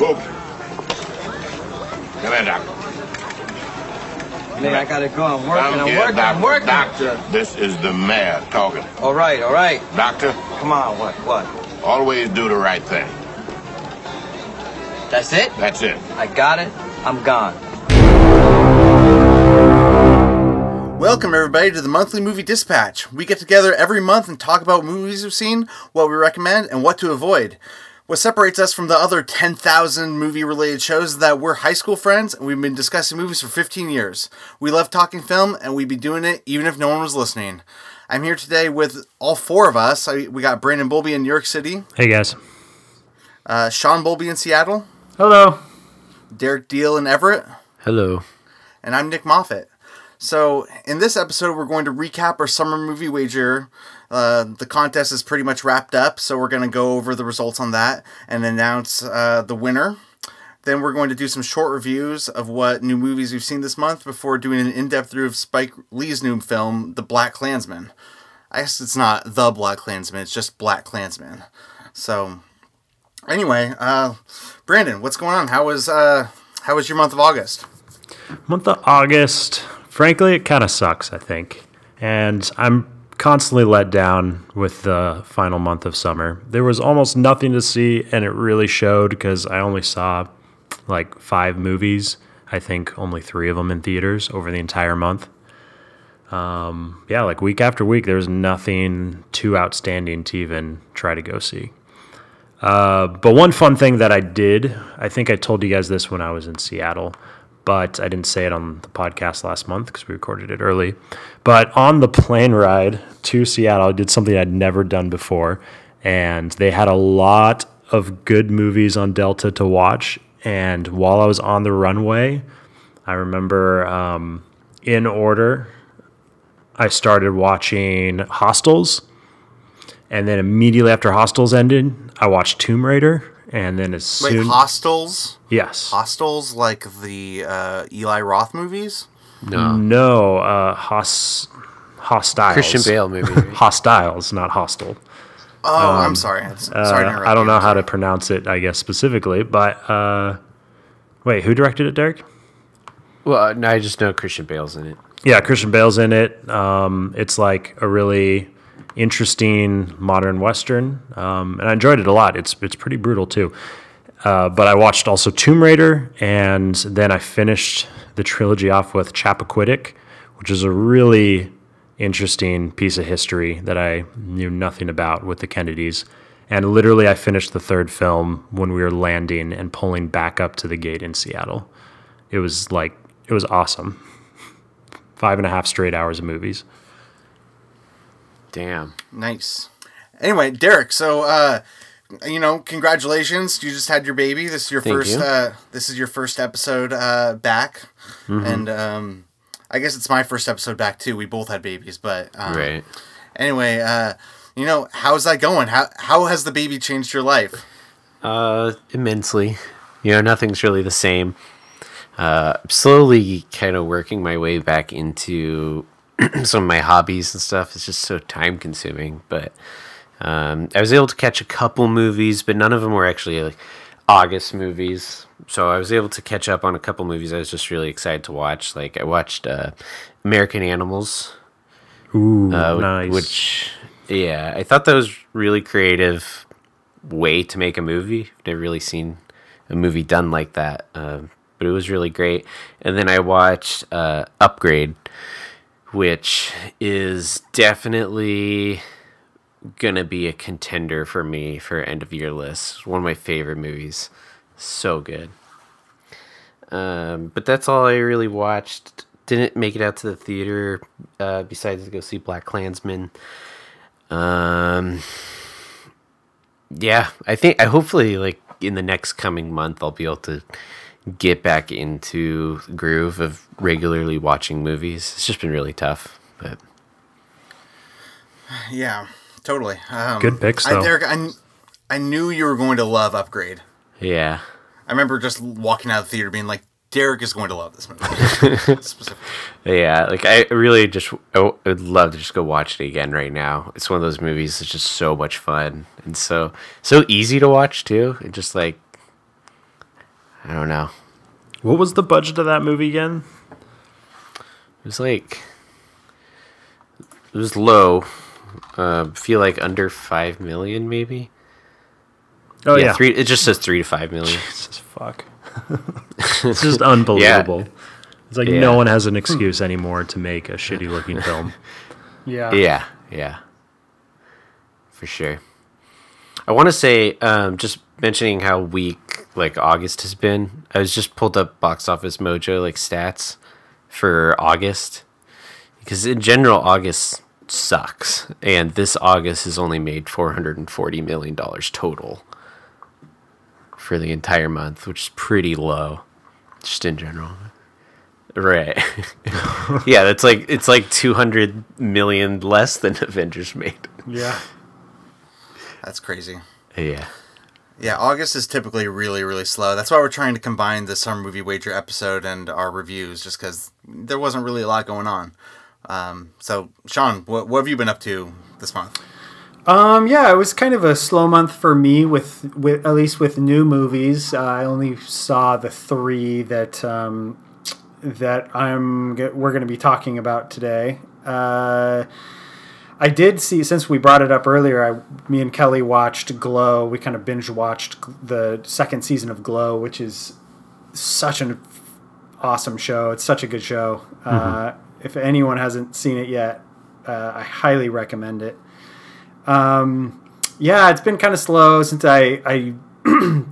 Bowlby. Come in, Doctor. Hey, I gotta go. I'm working. Doctor, this is the mayor talking. All right. Doctor? Come on, what? Always do the right thing. That's it? That's it. I got it. I'm gone. Welcome, everybody, to the Monthly Movie Dispatch. We get together every month and talk about movies we've seen, what we recommend, and what to avoid. What separates us from the other 10,000 movie-related shows is that we're high school friends, and we've been discussing movies for 15 years. We love talking film, and we'd be doing it even if no one was listening. I'm here today with all four of us. We got Brandon Bowlby in New York City. Hey, guys. Sean Bowlby in Seattle. Hello. Derek Deal in Everett. Hello. And I'm Nick Moffitt. So, in this episode, we're going to recap our summer movie wager. The contest is pretty much wrapped up, so we're going to go over the results on that and announce the winner. Then we're going to do some short reviews of what new movies we've seen this month before doing an in-depth review of Spike Lee's new film, The BlacKkKlansman. I guess it's not The BlacKkKlansman, it's just BlacKkKlansman. So, anyway, Brandon, what's going on? How was your month of August? Month of August, frankly, it kind of sucks, I think. And I'm constantly let down with the final month of summer. There was almost nothing to see, and it really showed because I only saw like 5 movies. I think only 3 of them in theaters over the entire month. Like week after week, there was nothing too outstanding to even try to go see. But one fun thing that I did, I think I told you guys this when I was in Seattle, but I didn't say it on the podcast last month because we recorded it early. But on the plane ride to Seattle, I did something I'd never done before, and they had a lot of good movies on Delta to watch. And while I was on the runway, I remember in order, I started watching Hostels, and then immediately after Hostels ended, I watched Tomb Raider. And then as soon... Wait, Hostels? Yes. Hostels, like the Eli Roth movies? No, Hostiles. Christian Bale movie. Right? Hostiles, not Hostel. Oh, I'm sorry. Sorry to interrupt I don't you. know how to pronounce it, I guess, specifically. But, wait, who directed it, Derek? Well, no, I just know Christian Bale's in it. Yeah, Christian Bale's in it. It's like a really interesting modern Western, and I enjoyed it a lot. It's pretty brutal, too. But I watched also Tomb Raider, and then I finished the trilogy off with Chappaquiddick, which is a really interesting piece of history that I knew nothing about with the Kennedys. And literally I finished the 3rd film when we were landing and pulling back up to the gate in Seattle. It was awesome. 5.5 straight hours of movies. Damn. Nice. Anyway, Derek, so congratulations. You just had your baby. This is your first episode back. Mm-hmm. And I guess it's my first episode back too. We both had babies, but right. Anyway, how's that going? How has the baby changed your life? Immensely. Nothing's really the same. Slowly kind of working my way back into some of my hobbies and stuff. It's just so time consuming, but I was able to catch a couple movies, but none of them were actually like August movies. So I was able to catch up on a couple movies I was just really excited to watch. Like I watched American Animals. Ooh, nice. Which, yeah, I thought that was really creative way to make a movie. I've never really seen a movie done like that, but it was really great. And then I watched Upgrade, which is definitely gonna be a contender for me for end of year list. One of my favorite movies. So good. But that's all I really watched. Didn't make it out to the theater besides to go see BlacKkKlansman. I hopefully like in the next coming month I'll be able to get back into the groove of regularly watching movies. It's just been really tough, but yeah, totally. Good picks, though. Derek, I knew you were going to love Upgrade. Yeah. I remember just walking out of the theater being like, Derek is going to love this movie. Yeah, like I would love to just go watch it again right now. It's one of those movies that's just so much fun and so easy to watch too. It just like I don't know. What was the budget of that movie again? It was low. Feel like under 5 million, maybe. Oh yeah, it just says 3 to 5 million. Jesus fuck. It's just unbelievable. Yeah. It's like no one has an excuse anymore to make a shitty looking film. Yeah. For sure. I want to say, just mentioning how weak like August has been. I was just pulled up Box Office Mojo like stats for August, because in general August sucks, and this August has only made $440 million total for the entire month, which is pretty low, just in general. Right. Yeah, it's like 200 million less than Avengers made. Yeah. That's crazy. Yeah. Yeah, August is typically really, really slow. That's why we're trying to combine the Summer Movie Wager episode and our reviews, just because there wasn't really a lot going on. So, Sean, what have you been up to this month? Yeah, it was kind of a slow month for me with at least with new movies. I only saw the 3 that we're going to be talking about today. I did see, since we brought it up earlier, me and Kelly watched Glow. We kind of binge watched the second season of Glow, which is such an awesome show. It's such a good show. If anyone hasn't seen it yet, I highly recommend it. Yeah, it's been kind of slow since I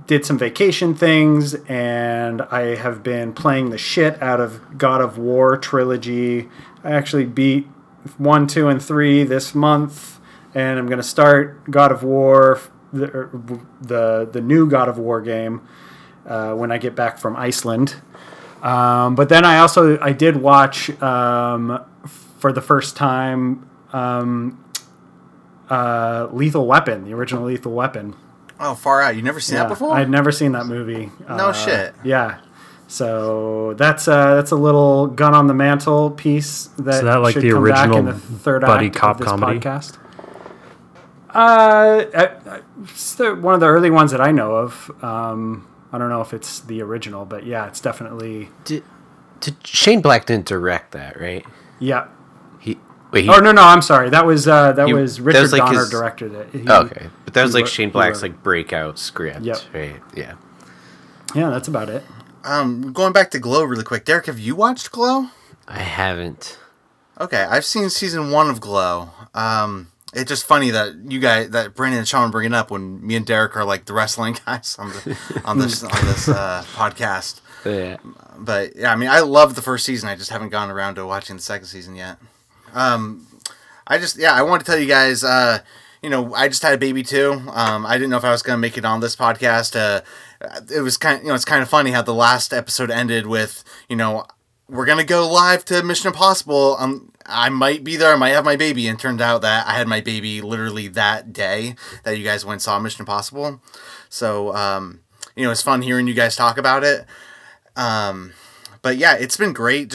did some vacation things, and I have been playing the shit out of God of War trilogy. I actually beat 1, 2, and 3 this month, and I'm going to start God of War, the new God of War game, when I get back from Iceland. But then I did watch for the first time Lethal Weapon, the original Lethal Weapon. Oh, far out! You never seen that before? I'd never seen that movie. No shit. Yeah. So that's a little gun on the mantle piece that, is that like should the come back original in the third buddy act cop of this comedy? podcast. It's one of the early ones that I know of. I don't know if it's the original, but yeah, it's definitely. Did Shane Black didn't direct that, right? Yeah. No, I'm sorry. That was Richard like Donner directed it. Okay, but that was like Shane Black's like breakout script, right? Yeah. Yeah, that's about it. Going back to Glow really quick. Derek, have you watched Glow? I haven't. Okay, I've seen season 1 of Glow. It's just funny that that Brandon and Sean bring it up when me and Derek are like the wrestling guys on this podcast. Yeah. But yeah, I mean, I love the first season. I just haven't gotten around to watching the second season yet. I wanted to tell you guys, I just had a baby too. I didn't know if I was going to make it on this podcast. It was it's kind of funny how the last episode ended with, we're going to go live to Mission Impossible. I might be there. I might have my baby. And it turned out that I had my baby literally that day that you guys went and saw Mission Impossible. So, it's fun hearing you guys talk about it. But yeah, it's been great.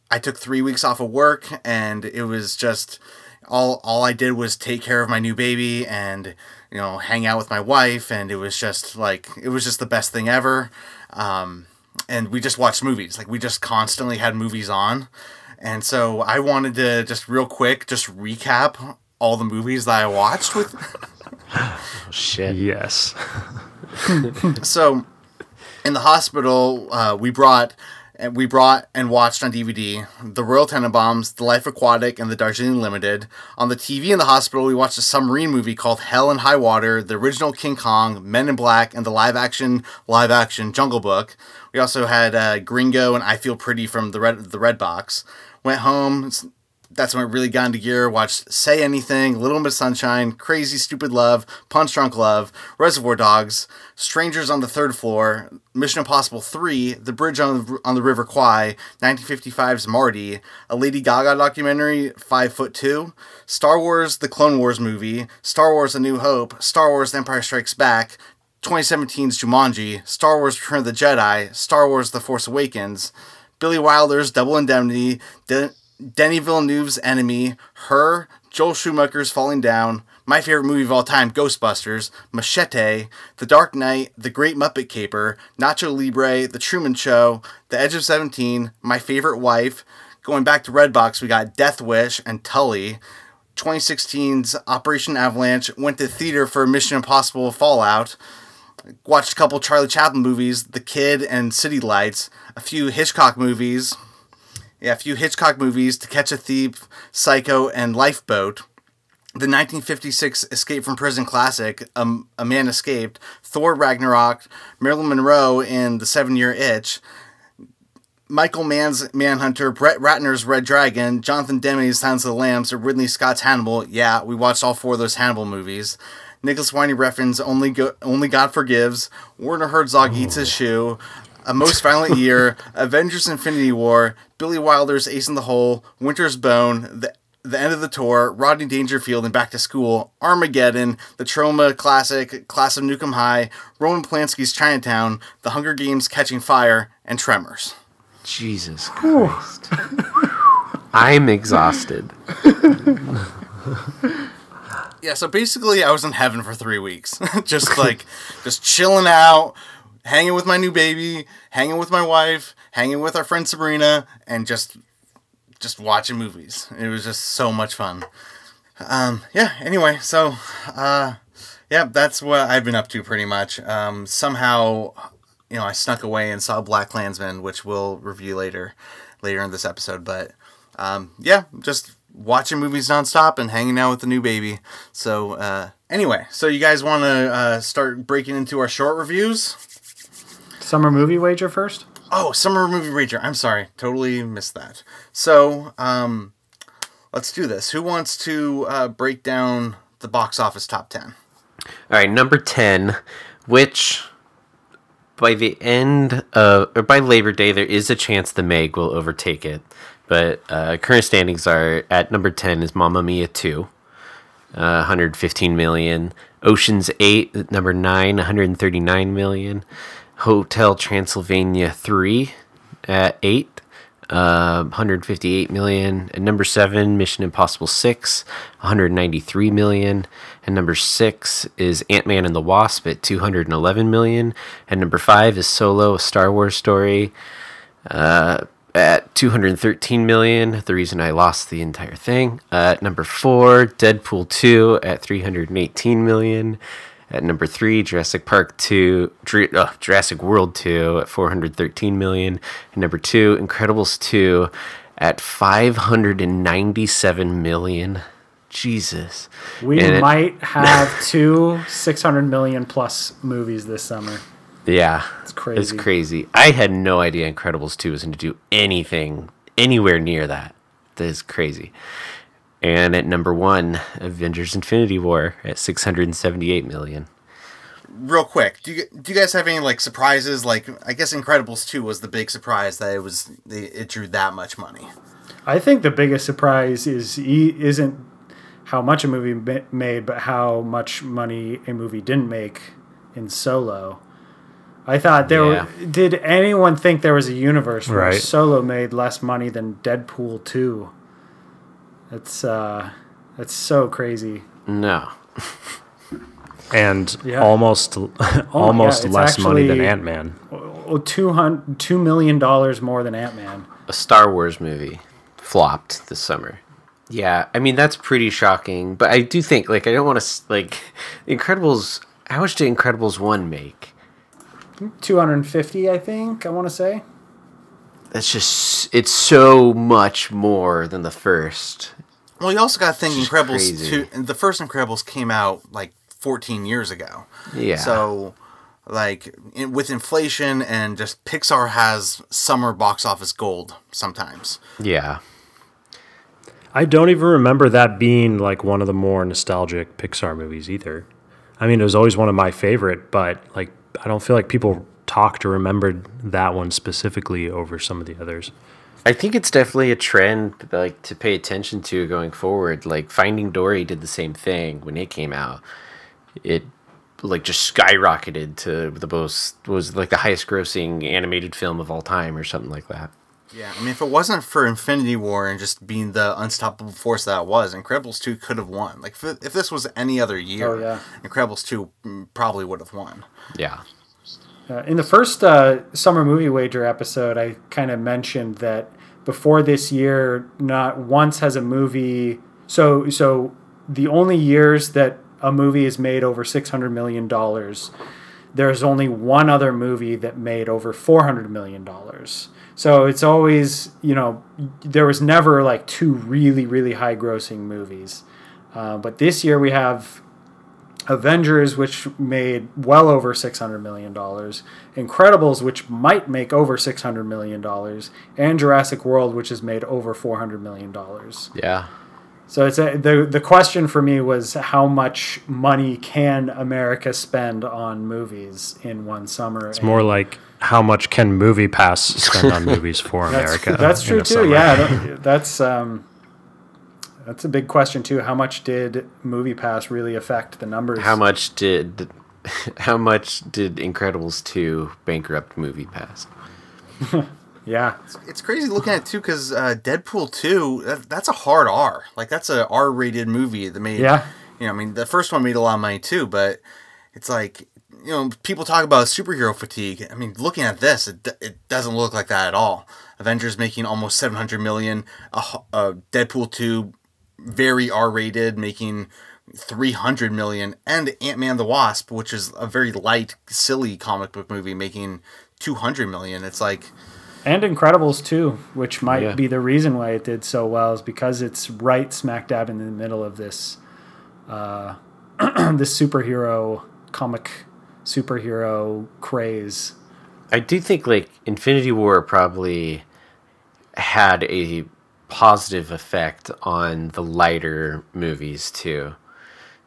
I took 3 weeks off of work, and it was just all I did was take care of my new baby and, hang out with my wife. And it was just the best thing ever. And we just watched movies. Like, we just constantly had movies on. And so I wanted to just real quick, just recap all the movies that I watched with. Oh, shit. Yes. So in the hospital, we brought and watched on DVD The Royal Tenenbaums, The Life Aquatic, and The Darjeeling Limited. On the TV in the hospital, we watched a submarine movie called Hell and High Water, the original King Kong, Men in Black, and the live-action Jungle Book. We also had Gringo and I Feel Pretty from the Red Box. Went home. That's when I really got into gear. Watched Say Anything, Little Miss Sunshine, Crazy Stupid Love, Punch Drunk Love, Reservoir Dogs, Strangers on the Third Floor, Mission Impossible 3, The Bridge on the River Kwai, 1955's Marty, a Lady Gaga documentary, 5'2", Star Wars: The Clone Wars movie, Star Wars: A New Hope, Star Wars: The Empire Strikes Back, 2017's Jumanji, Star Wars: Return of the Jedi, Star Wars: The Force Awakens, Billy Wilder's Double Indemnity, Denis Villeneuve's Enemy, Her, Joel Schumacher's Falling Down, my favorite movie of all time, Ghostbusters, Machete, The Dark Knight, The Great Muppet Caper, Nacho Libre, The Truman Show, The Edge of 17, My Favorite Wife. Going back to Redbox, we got Death Wish and Tully. 2016's Operation Avalanche. Went to theater for Mission Impossible Fallout. Watched a couple Charlie Chaplin movies, The Kid and City Lights. A few Hitchcock movies. To Catch a Thief, Psycho, and Lifeboat. The 1956 Escape from Prison classic, A Man Escaped. Thor Ragnarok. Marilyn Monroe in The 7-Year Itch. Michael Mann's Manhunter, Brett Ratner's Red Dragon, Jonathan Demme's Silence of the Lambs, or Ridley Scott's Hannibal. Yeah, we watched all 4 of those Hannibal movies. Nicholas Winding Refn's Only God Forgives, Werner Herzog Eats His Shoe, A Most Violent Year, Avengers Infinity War, Billy Wilder's Ace in the Hole, Winter's Bone, The End of the Tour, Rodney Dangerfield and Back to School, Armageddon, The Trauma Classic, Class of Nukem High, Roman Polanski's Chinatown, The Hunger Games Catching Fire, and Tremors. Jesus Christ. I'm exhausted. Yeah, so basically I was in heaven for 3 weeks. just chilling out, hanging with my new baby, hanging with my wife, hanging with our friend Sabrina, and just watching movies. It was just so much fun. Anyway, so that's what I've been up to pretty much. Somehow, I snuck away and saw BlacKkKlansman, which we'll review later in this episode. But just watching movies nonstop and hanging out with the new baby. So anyway, so you guys want to start breaking into our short reviews? Summer movie wager first? Oh, summer movie wager. I'm sorry, totally missed that. So let's do this. Who wants to break down the box office top 10? All right, number 10, which by the end of, or by Labor Day, there is a chance The Meg will overtake it. But current standings are, at number 10 is Mamma Mia 2, 115 million. Ocean's 8 at number 9, 139 million. Hotel Transylvania 3 at 8, 158 million. At number 7, Mission Impossible 6, 193 million. And number 6 is Ant-Man and the Wasp at 211 million. And number 5 is Solo, a Star Wars story, at 213 million. The reason I lost the entire thing. At number 4, Deadpool 2 at 318 million. At number 3, Jurassic World 2 at 413 million. And number 2, Incredibles 2 at 597 million. Jesus. We might have 2 600 million plus movies this summer. Yeah. It's crazy. It's crazy. I had no idea Incredibles 2 was going to do anything anywhere near that. That is crazy. And at number 1, Avengers Infinity War at 678 million. Real quick, do you guys have any surprises? I guess Incredibles 2 was the big surprise that it drew that much money. I think the biggest surprise isn't how much a movie made, but how much money a movie didn't make in Solo. I thought did anyone think there was a universe where Solo made less money than Deadpool 2? That's so crazy. No. And almost less money than Ant-Man. $2 million more than Ant-Man. A Star Wars movie flopped this summer. Yeah, I mean, that's pretty shocking. But I do think, I don't want to, Incredibles, how much did Incredibles 1 make? 250, I think, I want to say. That's just, it's so much more than the first. Well, you also got to think Incredibles crazy. 2, the first Incredibles came out 14 years ago. Yeah. So, with inflation and just Pixar has summer box office gold sometimes. Yeah. I don't even remember that being one of the more nostalgic Pixar movies either. I mean, it was always one of my favorite, but I don't feel like people talked or remembered that one specifically over some of the others. I think it's definitely a trend to pay attention to going forward. Finding Dory did the same thing when it came out. It just skyrocketed to the most, was the highest grossing animated film of all time or something like that. Yeah, I mean, if it wasn't for Infinity War and just being the unstoppable force that it was, Incredibles 2 could have won. Like, if this was any other year, Incredibles 2 probably would have won. Yeah. In the first Summer Movie Wager episode, I kind of mentioned that before this year, not once has a movie... So the only years that a movie is made over $600 million, there's only one other movie that made over $400 million. So it's always, there was never like two really, really high grossing movies. But this year we have Avengers, which made well over $600 million, Incredibles, which might make over $600 million, and Jurassic World, which has made over $400 million. Yeah. So it's the question for me was how much money can America spend on movies in one summer? It's more like how much can MoviePass spend on movies for America? That's true too. Summer. Yeah, that's a big question too. How much did MoviePass really affect the numbers? How much did Incredibles 2 bankrupt MoviePass? Yeah. It's crazy looking at it, too, because Deadpool 2, that's a hard R. Like, that's a R-rated movie that made... Yeah. I mean, the first one made a lot of money, too, but it's like, people talk about superhero fatigue. I mean, looking at this, it doesn't look like that at all. Avengers making almost $700 million. Deadpool 2, very R-rated, making $300 million. And Ant-Man the Wasp, which is a very light, silly comic book movie, making $200 million. It's like... And Incredibles too, which might be the reason why it did so well, is because it's right smack dab in the middle of this this comic superhero craze. I do think like Infinity War probably had a positive effect on the lighter movies too,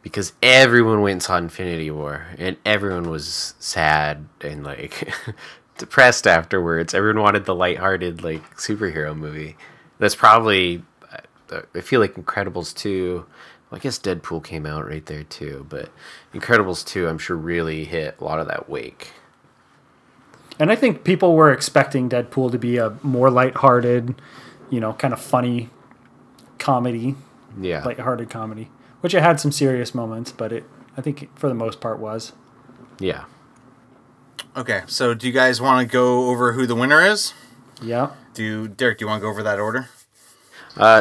because everyone went and saw Infinity War and everyone was sad and like depressed afterwards. Everyone wanted the lighthearted like superhero movie. That's probably, I feel like Incredibles 2, well, I guess Deadpool came out right there too, but Incredibles 2 I'm sure really hit a lot of that wake. And I think people were expecting Deadpool to be a more lighthearted, kind of funny comedy. Yeah. Lighthearted comedy, which it had some serious moments, but I think for the most part was. Yeah. Okay, so do you guys want to go over who the winner is? Yeah. Derek, do you want to go over that order?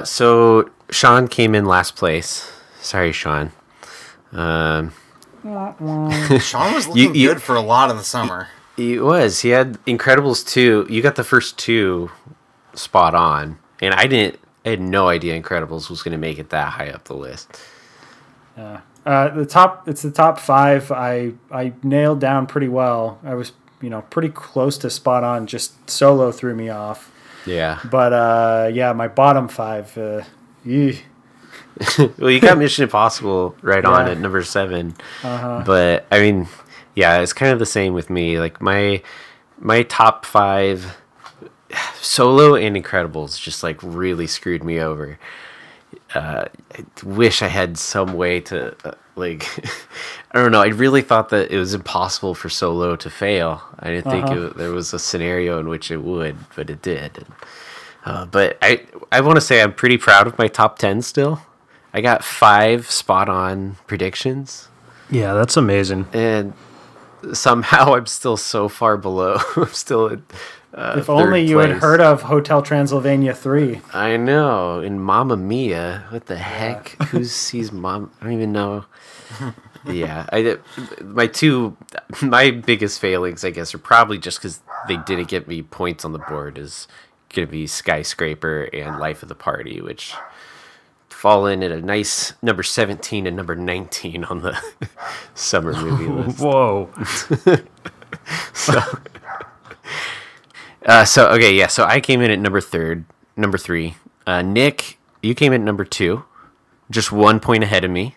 So Sean came in last place. Sorry, Sean. Sean was looking good for a lot of the summer. He was. He had Incredibles 2. You got the first two spot on, and I had no idea Incredibles was going to make it that high up the list. Yeah. It's the top five. I nailed down pretty well. I was, pretty close to spot on. Just Solo threw me off. Yeah. But my bottom five. Well, you got Mission Impossible right on at number 7. Uh-huh. But I mean, yeah, it's kind of the same with me. Like my top 5, Solo and Incredibles just like really screwed me over. I wish I had some way to I don't know. I really thought that it was impossible for Solo to fail. I didn't think there was a scenario in which it would, but it did. But I want to say I'm pretty proud of my top 10 still. I got 5 spot on predictions. Yeah, that's amazing. And somehow I'm still so far below. I'm still at if only you had heard of Hotel Transylvania 3. I know. And Mamma Mia. What the heck? Who sees Mom? I don't even know. Yeah. My biggest failings, I guess, are probably just because they didn't get me points on the board, is going to be Skyscraper and Life of the Party, which fall in at a nice number 17 and number 19 on the summer movie list. Whoa. So I came in at number 3. Nick, you came in at number 2, just 1 point ahead of me.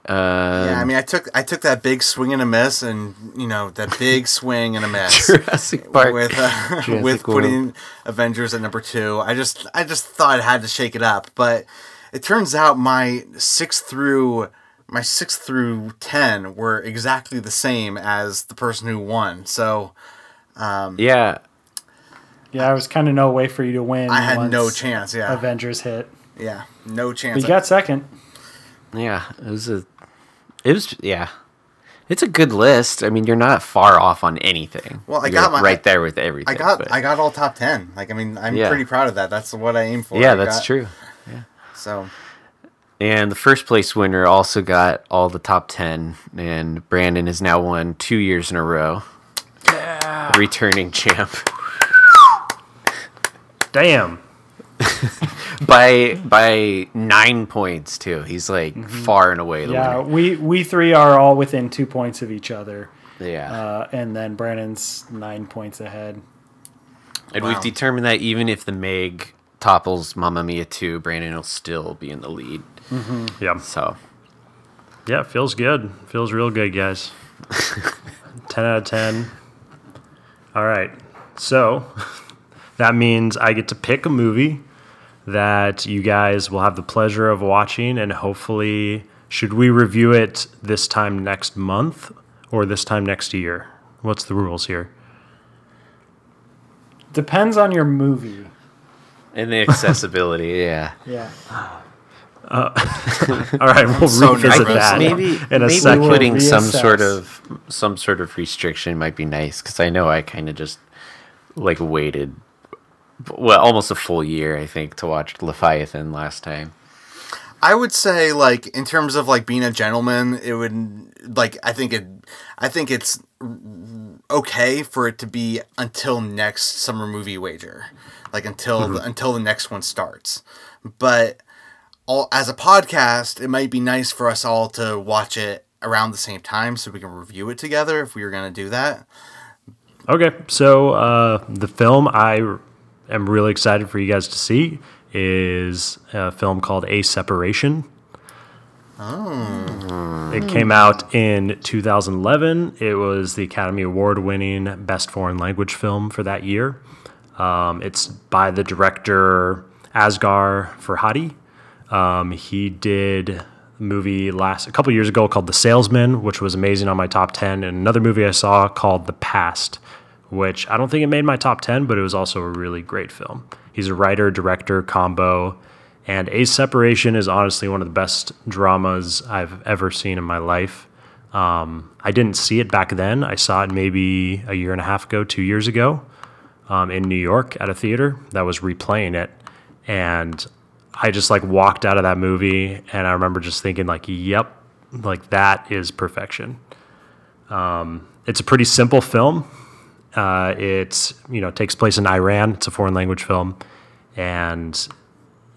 Yeah, I mean, I took that big swing and a miss, and that big swing and a miss Jurassic Park with putting Avengers at number 2. I just thought I had to shake it up, but it turns out my 6 through 10 were exactly the same as the person who won. So, yeah, Yeah, there was kind of no way for you to win. I had once no chance. Yeah, Avengers hit. yeah, no chance. But you got second. Yeah, yeah. It's a good list. I mean, you're not far off on anything. Well, I You're got my right there with everything. I got all top 10. Like, I mean, I'm Yeah. pretty proud of that. That's what I aim for. Yeah, that's true. So, And the first place winner also got all the top 10, and Brandon has now won 2 years in a row. Yeah. Returning champ. Damn. by 9 points too. He's like far and away the Yeah, winner. we three are all within 2 points of each other. Yeah. And then Brandon's 9 points ahead. And Wow. we've determined that even if the Meg topples Mamma Mia 2, Brandon will still be in the lead. Yeah. So Yeah, feels good. Feels real good, guys. 10 out of 10. All right. So that means I get to pick a movie that you guys will have the pleasure of watching, and hopefully, should we review it this time next month or this time next year? What's the rules here? Depends on your movie. and the accessibility, yeah. Yeah. All right, we'll so revisit nervous. that Maybe in a maybe second. putting some reassess. sort of restriction might be nice, because I know I kind of just like waited almost a full year, I think, to watch Leviathan last time. I would say, like, in terms of like being a gentleman, it would like I think it's okay for it to be until next summer movie wager, like until the next one starts. But as a podcast, it might be nice for us all to watch it around the same time so we can review it together if we were going to do that. Okay, so the film I am really excited for you guys to see is a film called A Separation. Oh. It came out in 2011. It was the Academy Award-winning Best Foreign Language film for that year. It's by the director Asghar Farhadi. He did a movie a couple years ago called The Salesman, which was amazing on my top 10, and another movie I saw called The Past, which I don't think it made my top 10, but it was also a really great film. He's a writer, director combo, and A Separation is honestly one of the best dramas I've ever seen in my life. I didn't see it back then. I saw it maybe a year and a half ago, 2 years ago, in New York at a theater that was replaying it, and I just like walked out of that movie, and I remember just thinking like, yep, like that is perfection. It's a pretty simple film. It takes place in Iran. It's a foreign language film, and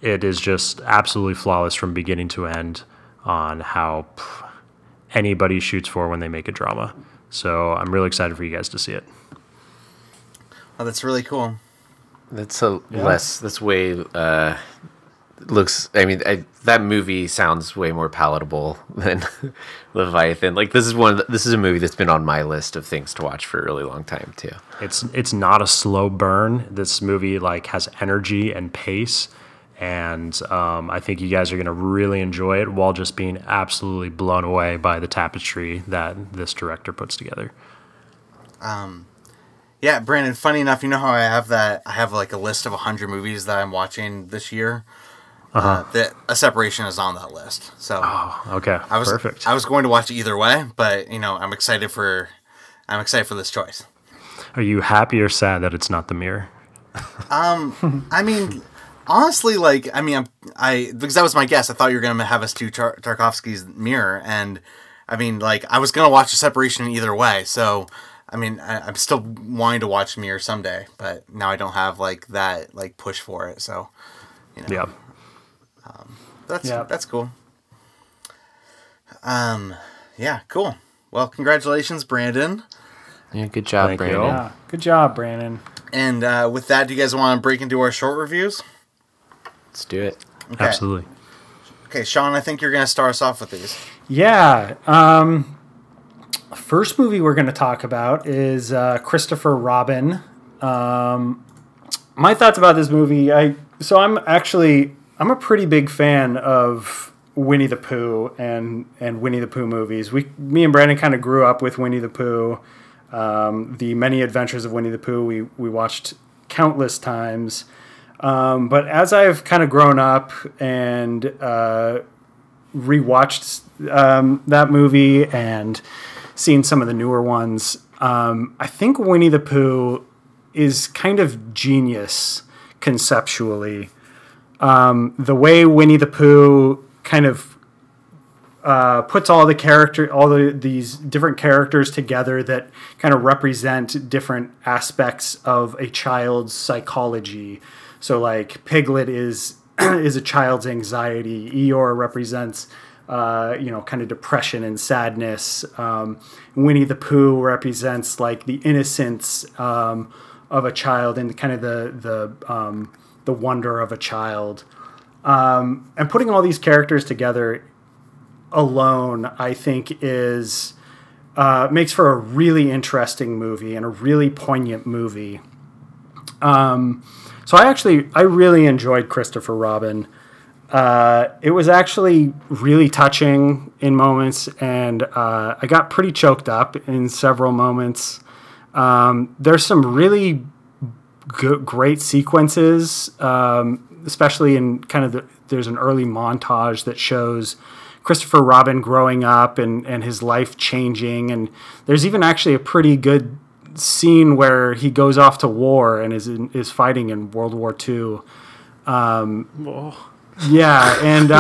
it is just absolutely flawless from beginning to end on how anybody shoots for when they make a drama. So I'm really excited for you guys to see it. Oh, that's really cool. That's that's way looks. I mean, that movie sounds way more palatable than Leviathan. Like this is a movie that's been on my list of things to watch for a really long time too. It's not a slow burn. This movie like has energy and pace, and I think you guys are going to really enjoy it while just being absolutely blown away by the tapestry that this director puts together. Yeah, Brandon, funny enough, you know how I have like a list of 100 movies that I'm watching this year? That A Separation is on that list. So Okay, perfect. I was going to watch it either way, but I'm excited for this choice. Are you happy or sad that it's not The Mirror? I mean, honestly, because that was my guess. I thought you were going to have us do Tarkovsky's Mirror, and I mean, like, I was going to watch A Separation either way. So, I mean, I'm still wanting to watch Mirror someday, but now I don't have like that like push for it. So, Yeah. That's cool. Yeah, cool. Well, congratulations, Brandon. Yeah, good job, Thank you. Brandon. Yeah. Good job, Brandon. And with that, do you guys want to break into our short reviews? Let's do it. Okay. Absolutely. Okay, Sean, I think you're going to start us off with these. Yeah. First movie we're going to talk about is Christopher Robin. My thoughts about this movie. I'm a pretty big fan of Winnie the Pooh and Winnie the Pooh movies. Me and Brandon kind of grew up with Winnie the Pooh. The Many Adventures of Winnie the Pooh. We watched countless times. But as I've kind of grown up and rewatched that movie and seen some of the newer ones, I think Winnie the Pooh is kind of genius conceptually. The way Winnie the Pooh kind of puts all these different characters together that kind of represent different aspects of a child's psychology. So like Piglet is a child's anxiety. Eeyore represents kind of depression and sadness. Winnie the Pooh represents like the innocence of a child and kind of the wonder of a child. And putting all these characters together alone, I think, is makes for a really interesting movie and a really poignant movie. So I really enjoyed Christopher Robin. It was actually really touching in moments, and I got pretty choked up in several moments. There's some really great sequences, especially in kind of there's an early montage that shows Christopher Robin growing up and his life changing, and there's even actually a pretty good scene where he goes off to war and is fighting in World War II. Yeah, and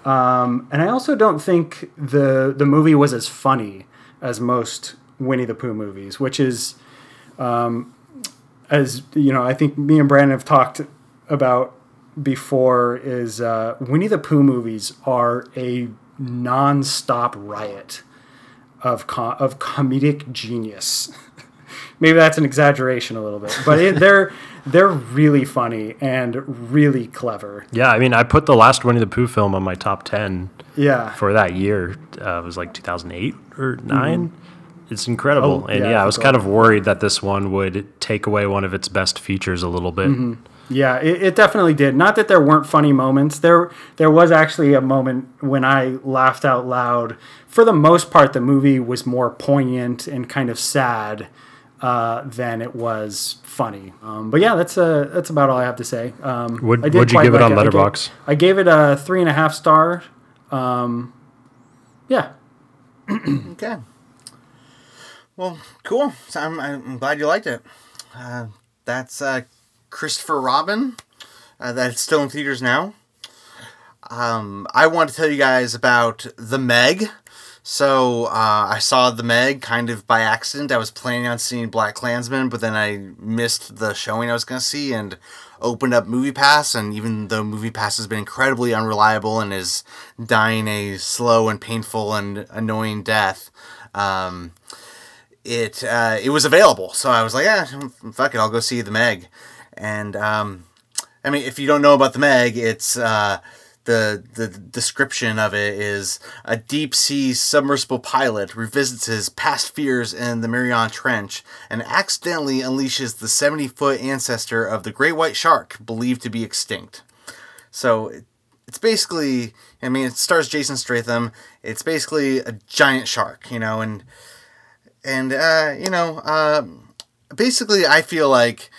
I also don't think the movie was as funny as most Winnie the Pooh movies, which is, as you know, I think me and Brandon have talked about before, is Winnie the Pooh movies are a non-stop riot of comedic genius. Maybe that's an exaggeration a little bit, but they're really funny and really clever. Yeah, I mean, I put the last Winnie the Pooh film on my top 10 for that year. It was like 2008 or 9. Mm-hmm. It's incredible. And I was kind of worried that this one would take away one of its best features a little bit. Mm-hmm. Yeah, it definitely did. Not that there weren't funny moments. There was actually a moment when I laughed out loud. For the most part, the movie was more poignant and kind of sad than it was funny. But yeah, that's about all I have to say. What'd you give it on Letterboxd? I gave it a 3.5 star. Yeah. Okay. Well, cool. So I'm glad you liked it. That's Christopher Robin. That's still in theaters now. I want to tell you guys about The Meg. So I saw The Meg kind of by accident. I was planning on seeing BlacKkKlansman, but then I missed the showing I was going to see and opened up MoviePass. And even though MoviePass has been incredibly unreliable and is dying a slow and painful and annoying death, it was available. So I was like, fuck it, I'll go see The Meg. And I mean, if you don't know about The Meg, it's the description of it is a deep-sea submersible pilot revisits his past fears in the Mariana Trench and accidentally unleashes the 70-foot ancestor of the great white shark, believed to be extinct. So it's basically, I mean, it stars Jason Statham. It's basically a giant shark, you know, and basically I feel like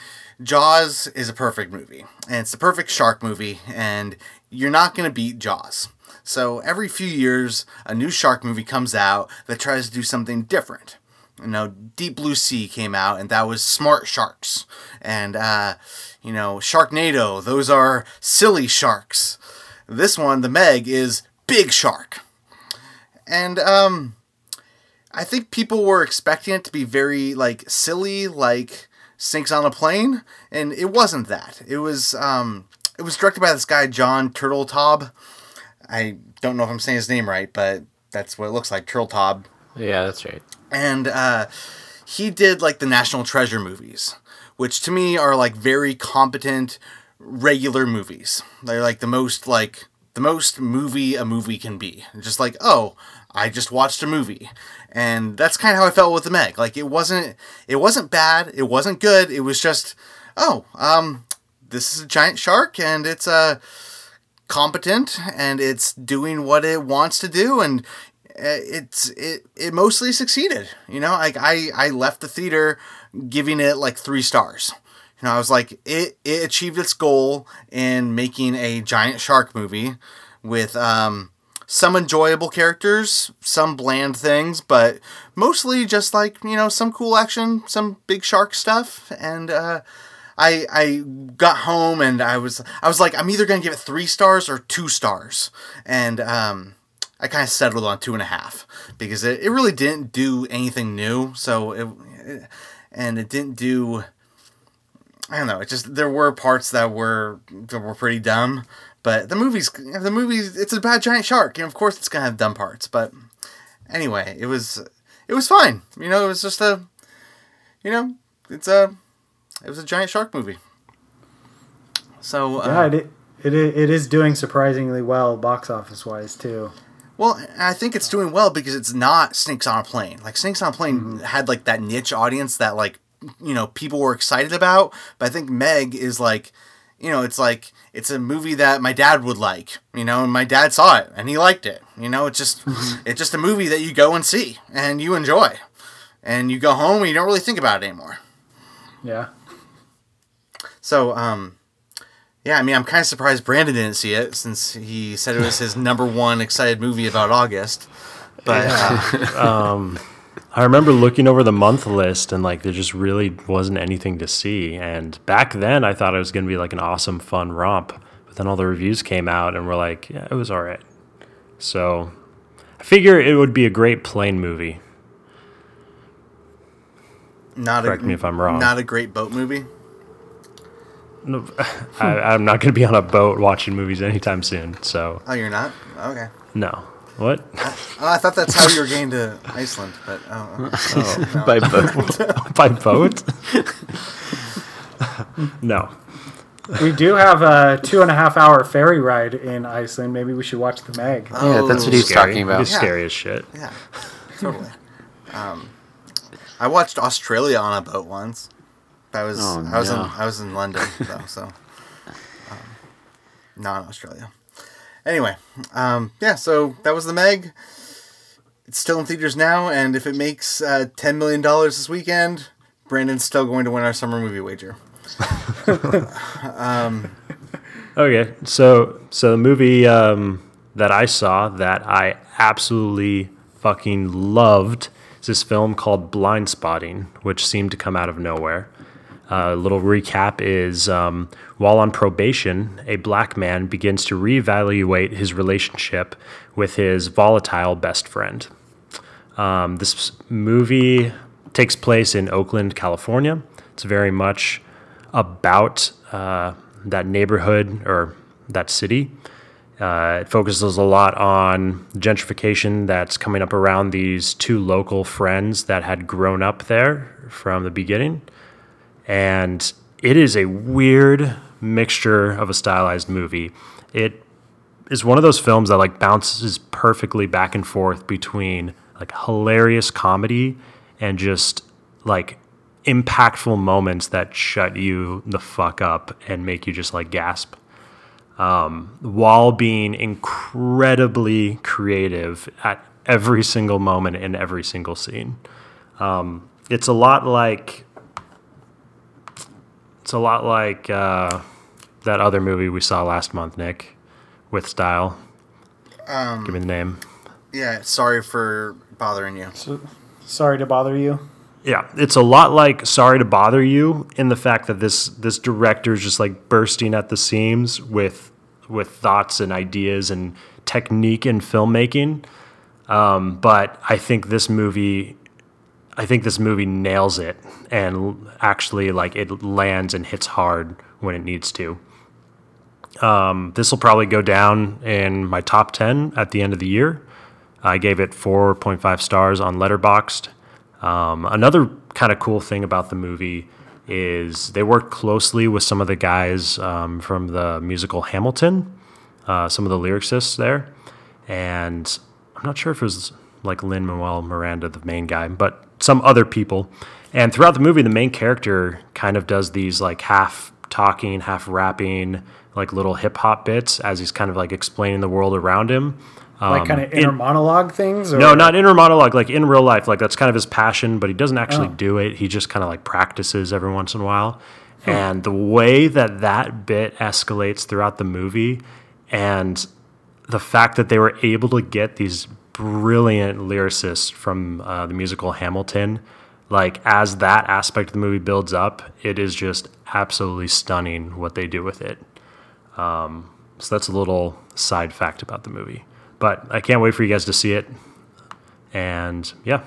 Jaws is a perfect movie, and it's the perfect shark movie, and you're not going to beat Jaws. So every few years, a new shark movie comes out that tries to do something different. You know, Deep Blue Sea came out, and that was smart sharks. And, Sharknado, those are silly sharks. This one, The Meg, is big shark. And, I think people were expecting it to be very, silly, Snakes on a Plane, and it wasn't that. It was directed by this guy, John Turteltaub. I don't know if I'm saying his name right, but that's what it looks like, Turteltaub. Yeah, that's right. And he did, the National Treasure movies, which to me are, very competent, regular movies. They're, the most movie a movie can be. Just I just watched a movie. And that's kind of how I felt with The Meg. It wasn't bad, it wasn't good, it was just, this is a giant shark, and it's competent, and it's doing what it wants to do, and it mostly succeeded. You know, like I left the theater giving it like 3 stars. You know, I was like, it achieved its goal in making a giant shark movie with some enjoyable characters, some bland things, but mostly just like, you know, some cool action, some big shark stuff. And I got home and I was like, I'm either gonna give it 3 stars or 2 stars, and I kind of settled on 2.5 because it really didn't do anything new. So it didn't do. I don't know. It just, there were parts that were pretty dumb, but the movie's it's a bad giant shark, and of course it's gonna have dumb parts. But anyway, it was fine. You know, it was just it was a giant shark movie. So yeah, it is doing surprisingly well box office wise too. Well, I think it's doing well because it's not Snakes on a Plane. Like, Snakes on a Plane had like that niche audience that, like, you know, people were excited about. But I think Meg is like, you know, it's a movie that my dad would like, you know, and my dad saw it and he liked it. You know, it's just a movie that you go and see and you enjoy, and you go home and you don't really think about it anymore. Yeah. So, yeah, I mean, I'm kind of surprised Brandon didn't see it, since he said it was his #1 excited movie about August. But I remember looking over the month list, and like there just really wasn't anything to see. And back then, I thought it was going to be like an awesome, fun romp. But then all the reviews came out, and we're like, yeah, it was all right. So I figure it would be a great plane movie. Correct me if I'm wrong. Not a great boat movie. No, I'm not going to be on a boat watching movies anytime soon. So. Oh, you're not? Okay. No. What? I thought that's how you were getting to Iceland, but no. By boat. By boat? No. We do have a 2.5-hour ferry ride in Iceland. Maybe we should watch the Meg. Yeah, that's what he's talking about. It's scary as shit. Yeah, totally. I watched Australia on a boat once. I was in London though, so not in Australia. Anyway, yeah, so that was the Meg. It's still in theaters now, and if it makes $10 million this weekend, Brandon's still going to win our summer movie wager. Okay, so the movie that I saw that I absolutely fucking loved is this film called Blindspotting, which seemed to come out of nowhere. A little recap is, while on probation, a black man begins to reevaluate his relationship with his volatile best friend. This movie takes place in Oakland, California. It's very much about that neighborhood or that city. It focuses a lot on gentrification that's coming up around these 2 local friends that had grown up there from the beginning. And it is a weird mixture of a stylized movie. It is one of those films that like bounces perfectly back and forth between like hilarious comedy and just like impactful moments that shut you the fuck up and make you just like gasp, while being incredibly creative at every single moment in every single scene. It's a lot like that other movie we saw last month, Nick, with style. Give me the name. Yeah, sorry for bothering you. Sorry to bother you. Yeah, it's a lot like Sorry to Bother You in the fact that this director is just like bursting at the seams with thoughts and ideas and technique in filmmaking. But I think this movie nails it, and actually like it lands and hits hard when it needs to. This will probably go down in my top 10 at the end of the year. I gave it 4.5 stars on Letterboxd. Another kind of cool thing about the movie is they worked closely with some of the guys from the musical Hamilton, some of the lyricists there. And I'm not sure if it was like Lin-Manuel Miranda, the main guy, but some other people. And throughout the movie, the main character kind of does these like half talking, half rapping, like little hip hop bits as he's kind of like explaining the world around him. Like kind of inner monologue things? Or? No, not inner monologue, like in real life. Like that's kind of his passion, but he doesn't actually do it. He just kind of like practices every once in a while. And the way that bit escalates throughout the movie and the fact that they were able to get these brilliant lyricists from the musical Hamilton, like as that aspect of the movie builds up, it is just absolutely stunning what they do with it. So that's a little side fact about the movie. But I can't wait for you guys to see it. And yeah.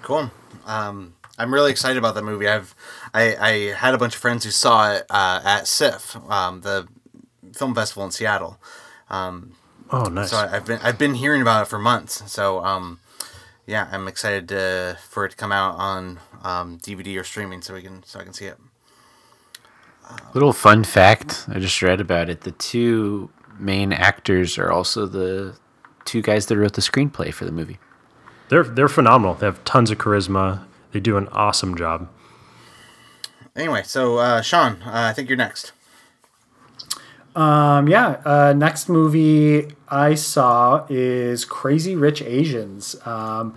Cool. I'm really excited about that movie. I had a bunch of friends who saw it at SIFF, the film festival in Seattle. Oh, nice. So I've been hearing about it for months. So yeah, I'm excited for it to come out on DVD or streaming so I can see it. Little fun fact I just read about it: the two main actors are also the two guys that wrote the screenplay for the movie. They're phenomenal. They have tons of charisma. They do an awesome job. Anyway, so Sean, I think you're next. Next movie I saw is Crazy Rich Asians. I'll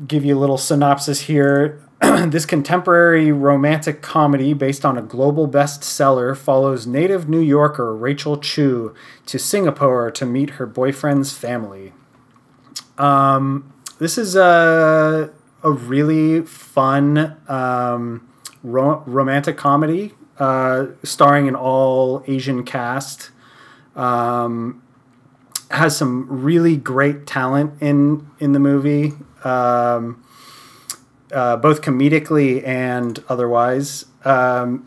give you a little synopsis here. This contemporary romantic comedy based on a global bestseller follows native New Yorker Rachel Chu to Singapore to meet her boyfriend's family. This is a really fun romantic comedy starring an all Asian cast. Has some really great talent in the movie. Both comedically and otherwise. I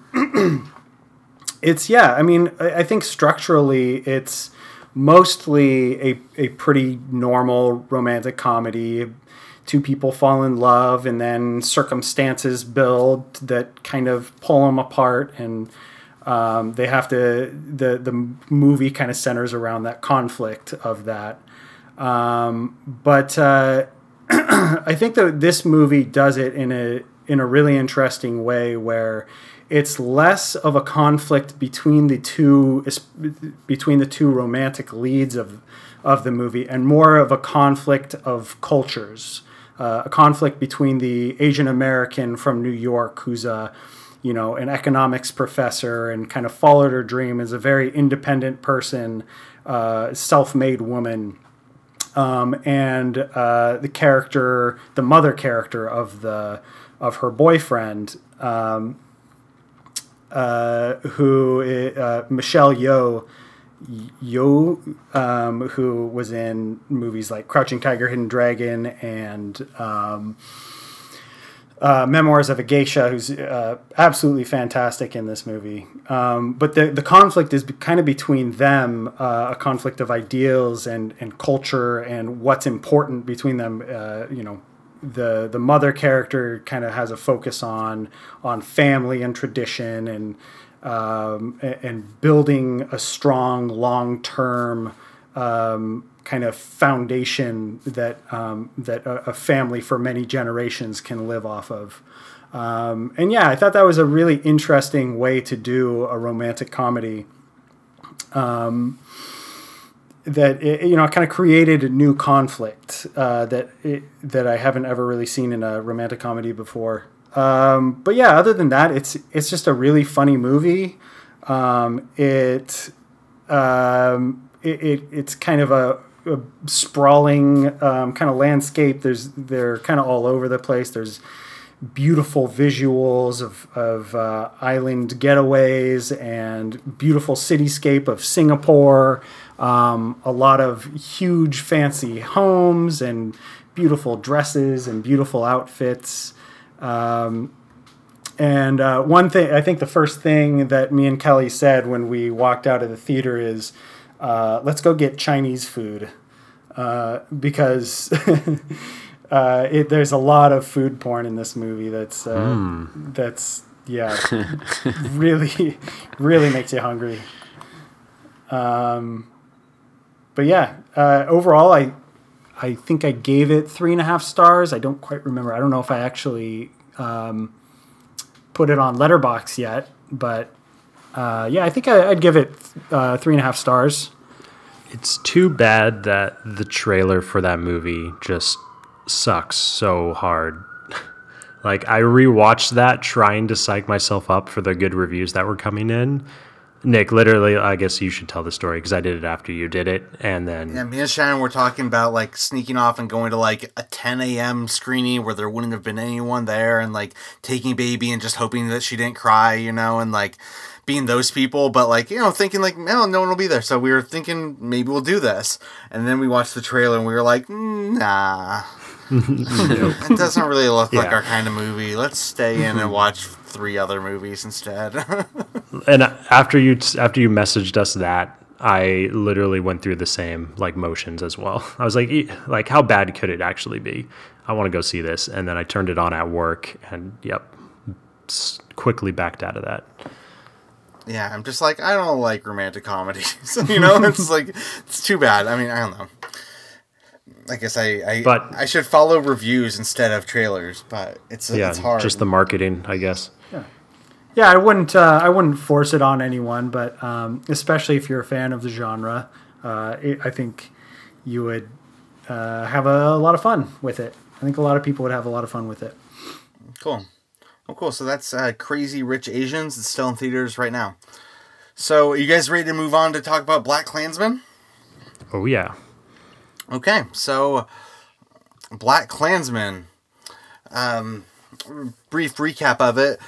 think structurally it's mostly a pretty normal romantic comedy. Two people fall in love and then circumstances build that kind of pull them apart, and they have to, the movie kind of centers around that conflict of that. I think that this movie does it in a really interesting way, where it's less of a conflict between the two romantic leads of the movie, and more of a conflict of cultures, a conflict between the Asian American from New York, who's an economics professor and kind of followed her dream as a very independent person, self-made woman. And the mother character of her boyfriend, Michelle Yeoh, who was in movies like Crouching Tiger, Hidden Dragon, and Memoirs of a Geisha, who's absolutely fantastic in this movie. But the conflict is kind of between them, a conflict of ideals and culture and what's important between them. The mother character kind of has a focus on family and tradition and building a strong long-term kind of foundation that a family for many generations can live off of. I thought that was a really interesting way to do a romantic comedy. That kind of created a new conflict that I haven't ever really seen in a romantic comedy before. Other than that, it's just a really funny movie. It's kind of a sprawling kind of landscape. They're kind of all over the place. There's beautiful visuals of island getaways and beautiful cityscape of Singapore. A lot of huge fancy homes and beautiful dresses and beautiful outfits. One thing, I think the first thing that me and Kelly said when we walked out of the theater is, let's go get Chinese food, because there's a lot of food porn in this movie. That's really, really makes you hungry. Overall, I think I gave it 3.5 stars. I don't quite remember. I don't know if I actually put it on Letterboxd yet, but Yeah, I think I'd give it 3.5 stars. It's too bad that the trailer for that movie just sucks so hard. Like, I rewatched that trying to psych myself up for the good reviews that were coming in. Nick, literally, I guess you should tell the story because I did it after you did it. And then... Yeah, me and Shannon were talking about, like, sneaking off and going to, like, a 10 a.m. screening where there wouldn't have been anyone there and, like, taking baby and just hoping that she didn't cry, you know, and, like, being those people. But, like, you know, thinking, like, no one will be there. So we were thinking maybe we'll do this. And then we watched the trailer and we were like, nah. It doesn't really look like our kind of movie. Let's stay in and watch 3 other movies instead. And after you messaged us that, I literally went through the same like motions as well. I was like, how bad could it actually be? I want to go see this, and then I turned it on at work, and quickly backed out of that. Yeah, I'm just like, I don't like romantic comedies. You know, it's like, it's too bad. I mean, I don't know. I guess I should follow reviews instead of trailers, but it's hard. Just the marketing, I guess. Yeah, I wouldn't force it on anyone, but especially if you're a fan of the genre, I think you would have a lot of fun with it. I think a lot of people would have a lot of fun with it. Cool. Oh, cool. So that's Crazy Rich Asians. It's still in theaters right now. So are you guys ready to move on to talk about BlacKkKlansman? Oh, yeah. Okay, so BlacKkKlansman. Brief recap of it.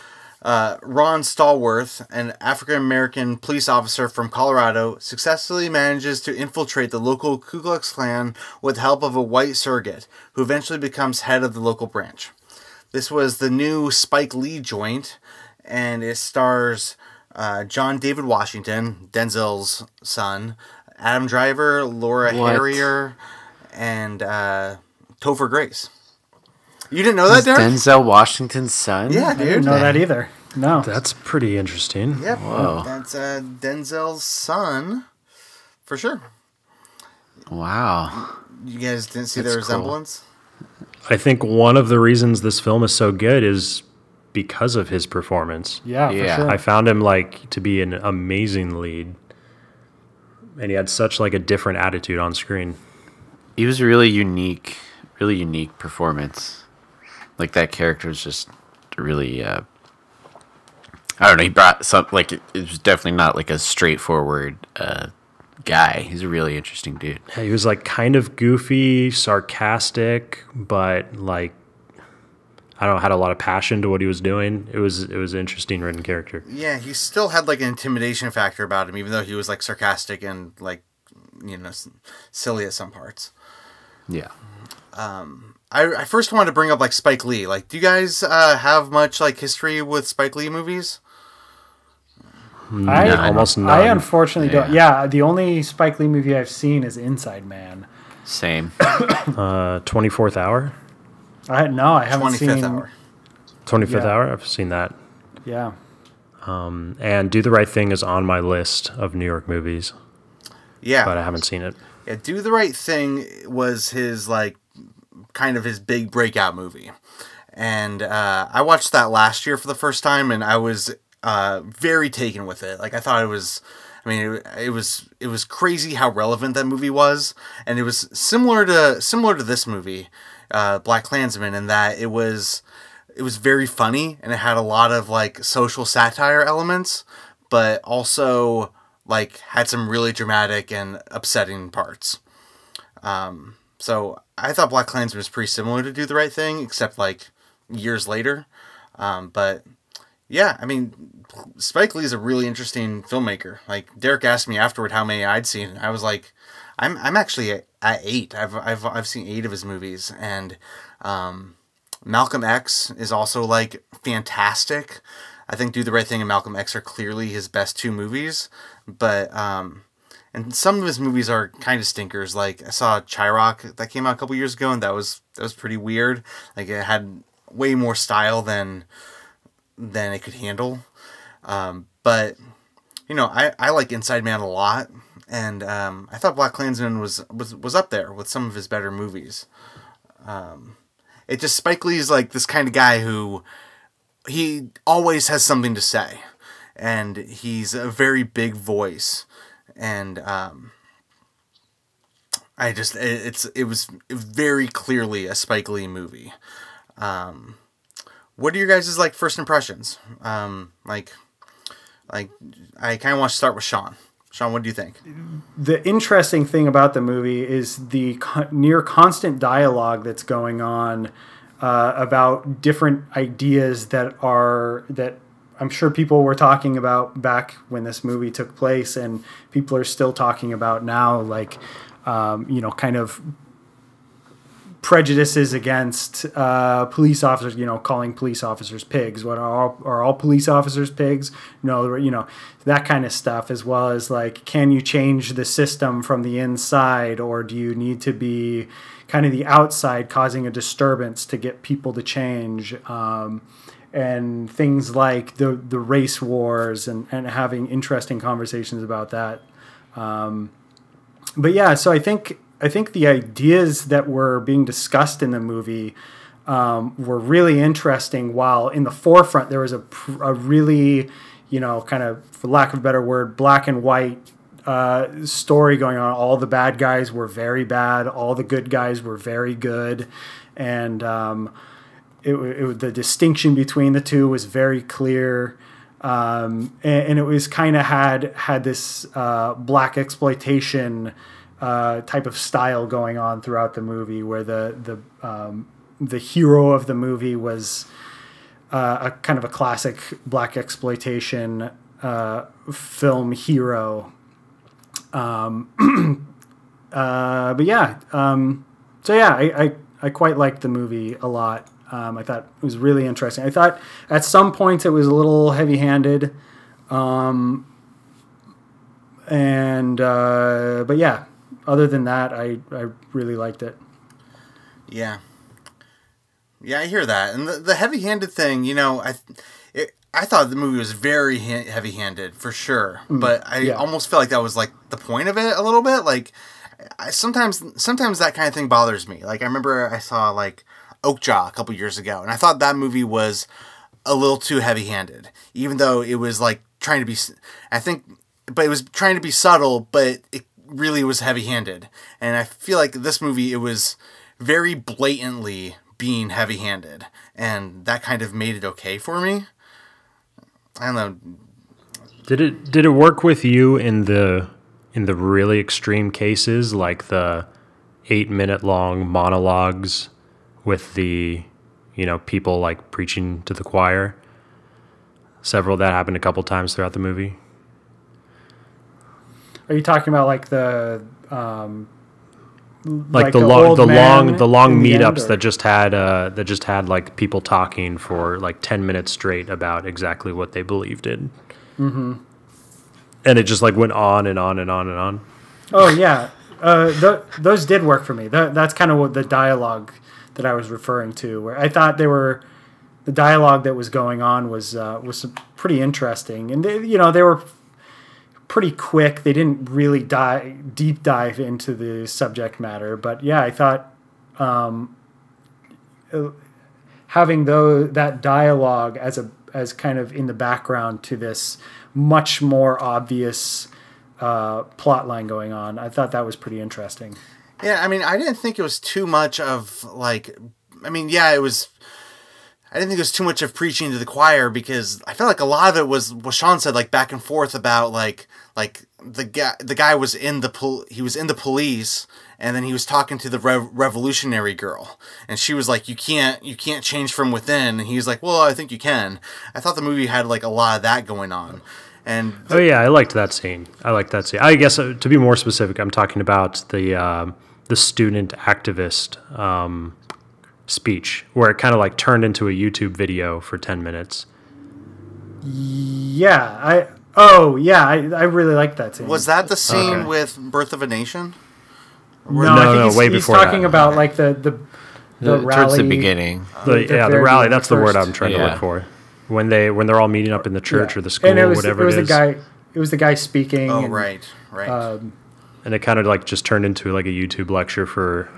Ron Stallworth, an African-American police officer from Colorado, successfully manages to infiltrate the local Ku Klux Klan with the help of a white surrogate, who eventually becomes head of the local branch. This was the new Spike Lee joint, and it stars John David Washington, Denzel's son, Adam Driver, Laura Harrier, and Topher Grace. You didn't know that, Derek? Denzel Washington's son? Yeah, dude. I didn't know that either. No. That's pretty interesting. Yep. Whoa. That's Denzel's son, for sure. Wow. You guys didn't see That's the resemblance? cool. I think one of the reasons this film is so good is because of his performance. Yeah, for sure. I found him to be an amazing lead. And he had such a different attitude on screen. He was a really unique performance. Like, that character was just really, I don't know, he brought some, it was definitely not a straightforward guy. He's a really interesting dude. Yeah, he was kind of goofy, sarcastic, but I don't know, had a lot of passion to what he was doing. It was an interesting written character. Yeah, he still had an intimidation factor about him, even though he was sarcastic and silly at some parts. Yeah. I first wanted to bring up Spike Lee. Do you guys have much history with Spike Lee movies? Almost none. I unfortunately don't. Yeah, the only Spike Lee movie I've seen is Inside Man. Same. 24th Hour? I haven't 25th seen... Hour. 25th Hour? I've seen that. Yeah. And Do the Right Thing is on my list of New York movies. Yeah. But I haven't seen it. Yeah, Do the Right Thing was his, kind of his big breakout movie. And I watched that last year for the first time, and I was very taken with it. I thought it was... it was crazy how relevant that movie was, and it was similar to this movie, BlacKkKlansman, in that it was very funny, and it had a lot of social satire elements, but also had some really dramatic and upsetting parts. So I thought BlacKkKlansman was pretty similar to Do the Right Thing, except years later. But yeah, Spike Lee is a really interesting filmmaker. Derek asked me afterward how many I'd seen, and I was like, I'm actually at 8. I've seen 8 of his movies, and Malcolm X is also fantastic. I think Do the Right Thing and Malcolm X are clearly his best 2 movies, but and some of his movies are kind of stinkers. I saw Chirac that came out a couple years ago, and that was pretty weird. It had way more style than it could handle. But I like Inside Man a lot, and I thought BlacKkKlansman was up there with some of his better movies. It just, Spike Lee's this kind of guy who he always has something to say, and he's a very big voice, and it was very clearly a Spike Lee movie. What are your guys' like first impressions? Like I kind of want to start with Sean. Sean, what do you think? The interesting thing about the movie is the near constant dialogue that's going on about different ideas that I'm sure people were talking about back when this movie took place, and people are still talking about now, like, kind of prejudices against police officers, calling police officers pigs. What are all police officers pigs? No, that kind of stuff, as well as like, can you change the system from the inside, or do you need to be kind of the outside causing a disturbance to get people to change? And things like the race wars and having interesting conversations about that. But yeah, so I think the ideas that were being discussed in the movie were really interesting, while in the forefront there was a really, kind of, for lack of a better word, black and white story going on. All the bad guys were very bad. All the good guys were very good. And the distinction between the two was very clear. And it was kind of had this black exploitation type of style going on throughout the movie, where the hero of the movie was a kind of a classic black exploitation film hero. But yeah, so yeah, I quite liked the movie a lot. I thought it was really interesting. I thought at some points it was a little heavy-handed, but yeah, other than that, I really liked it. Yeah, I hear that, and the heavy-handed thing, I thought the movie was very heavy-handed for sure, but I almost feel like that was like the point of it a little bit. Like, sometimes that kind of thing bothers me. Like, I remember I saw like Oakjaw a couple years ago, and I thought that movie was a little too heavy-handed, even though it was like trying to be, but it was trying to be subtle, but it really was heavy-handed. And I feel like this movie, it was very blatantly being heavy-handed, and that kind of made it okay for me. I don't know. Did it work with you in the really extreme cases, like the 8-minute long monologues with the, people like preaching to the choir? That happened a couple times throughout the movie. Are you talking about like the like the long meetups that just had like people talking for like 10 minutes straight about exactly what they believed in? Mm-hmm. And it just like went on and on and on and on. Oh yeah, those did work for me. That's kind of what the dialogue that I was referring to, where I thought the dialogue that was going on was pretty interesting, and they were pretty quick. They didn't really deep dive into the subject matter, but yeah, I thought having that dialogue as kind of in the background to this much more obvious plot line going on, I thought that was pretty interesting. Yeah, I mean, I didn't think it was too much of like, it was. I didn't think it was too much of preaching to the choir, because I felt like a lot of it was what Sean said, like back and forth about like the guy was in the police, and then he was talking to the revolutionary girl, and she was like, you can't change from within, and he was like, well, I think you can. I thought the movie had like a lot of that going on. And oh yeah, I liked that scene. I guess to be more specific, I'm talking about the student activist speech, where it kind of like turned into a YouTube video for 10 minutes. Yeah, I really liked that scene. Was that the scene with Birth of a Nation? No, way before that. He's talking about like the rally. Towards the beginning. The rally, that's the word I'm trying to look for. When they're all meeting up in the church or the school, or whatever it is. It was the guy speaking. Oh, right. And it kind of like just turned into like a YouTube lecture for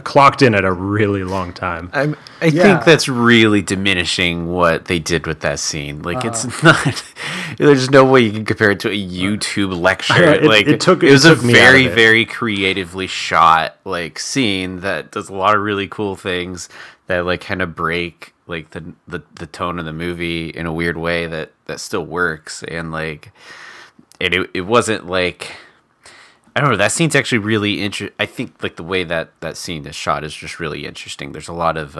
clocked in at a really long time. I think that's really diminishing what they did with that scene. Like, it's not. There's no way you can compare it to a YouTube lecture. It was a very, very creatively shot scene that does a lot of really cool things that kind of break the tone of the movie in a weird way that still works. And it wasn't I don't know. That scene's actually really interesting. I think the way that scene is shot is just really interesting. There's a lot of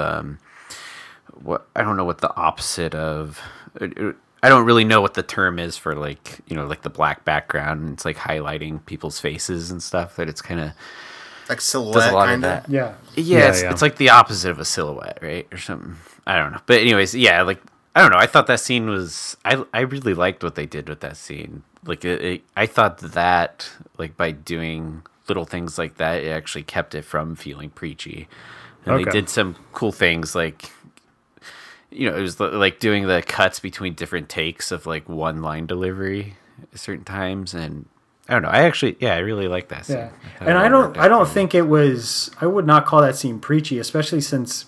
what I don't know what the opposite of. I don't really know what the term is for the black background. And it's highlighting people's faces and stuff. That it's kind of like silhouette kind of. Yeah. It's like the opposite of a silhouette, right, or something. I don't know. But anyways, I don't know. I thought that scene was. I really liked what they did with that scene. I thought that by doing little things like that, it actually kept it from feeling preachy. And they did some cool things it was doing the cuts between different takes of one line delivery at certain times. And I don't know. I really like that scene. Yeah. And I don't think it was, I would not call that scene preachy, especially since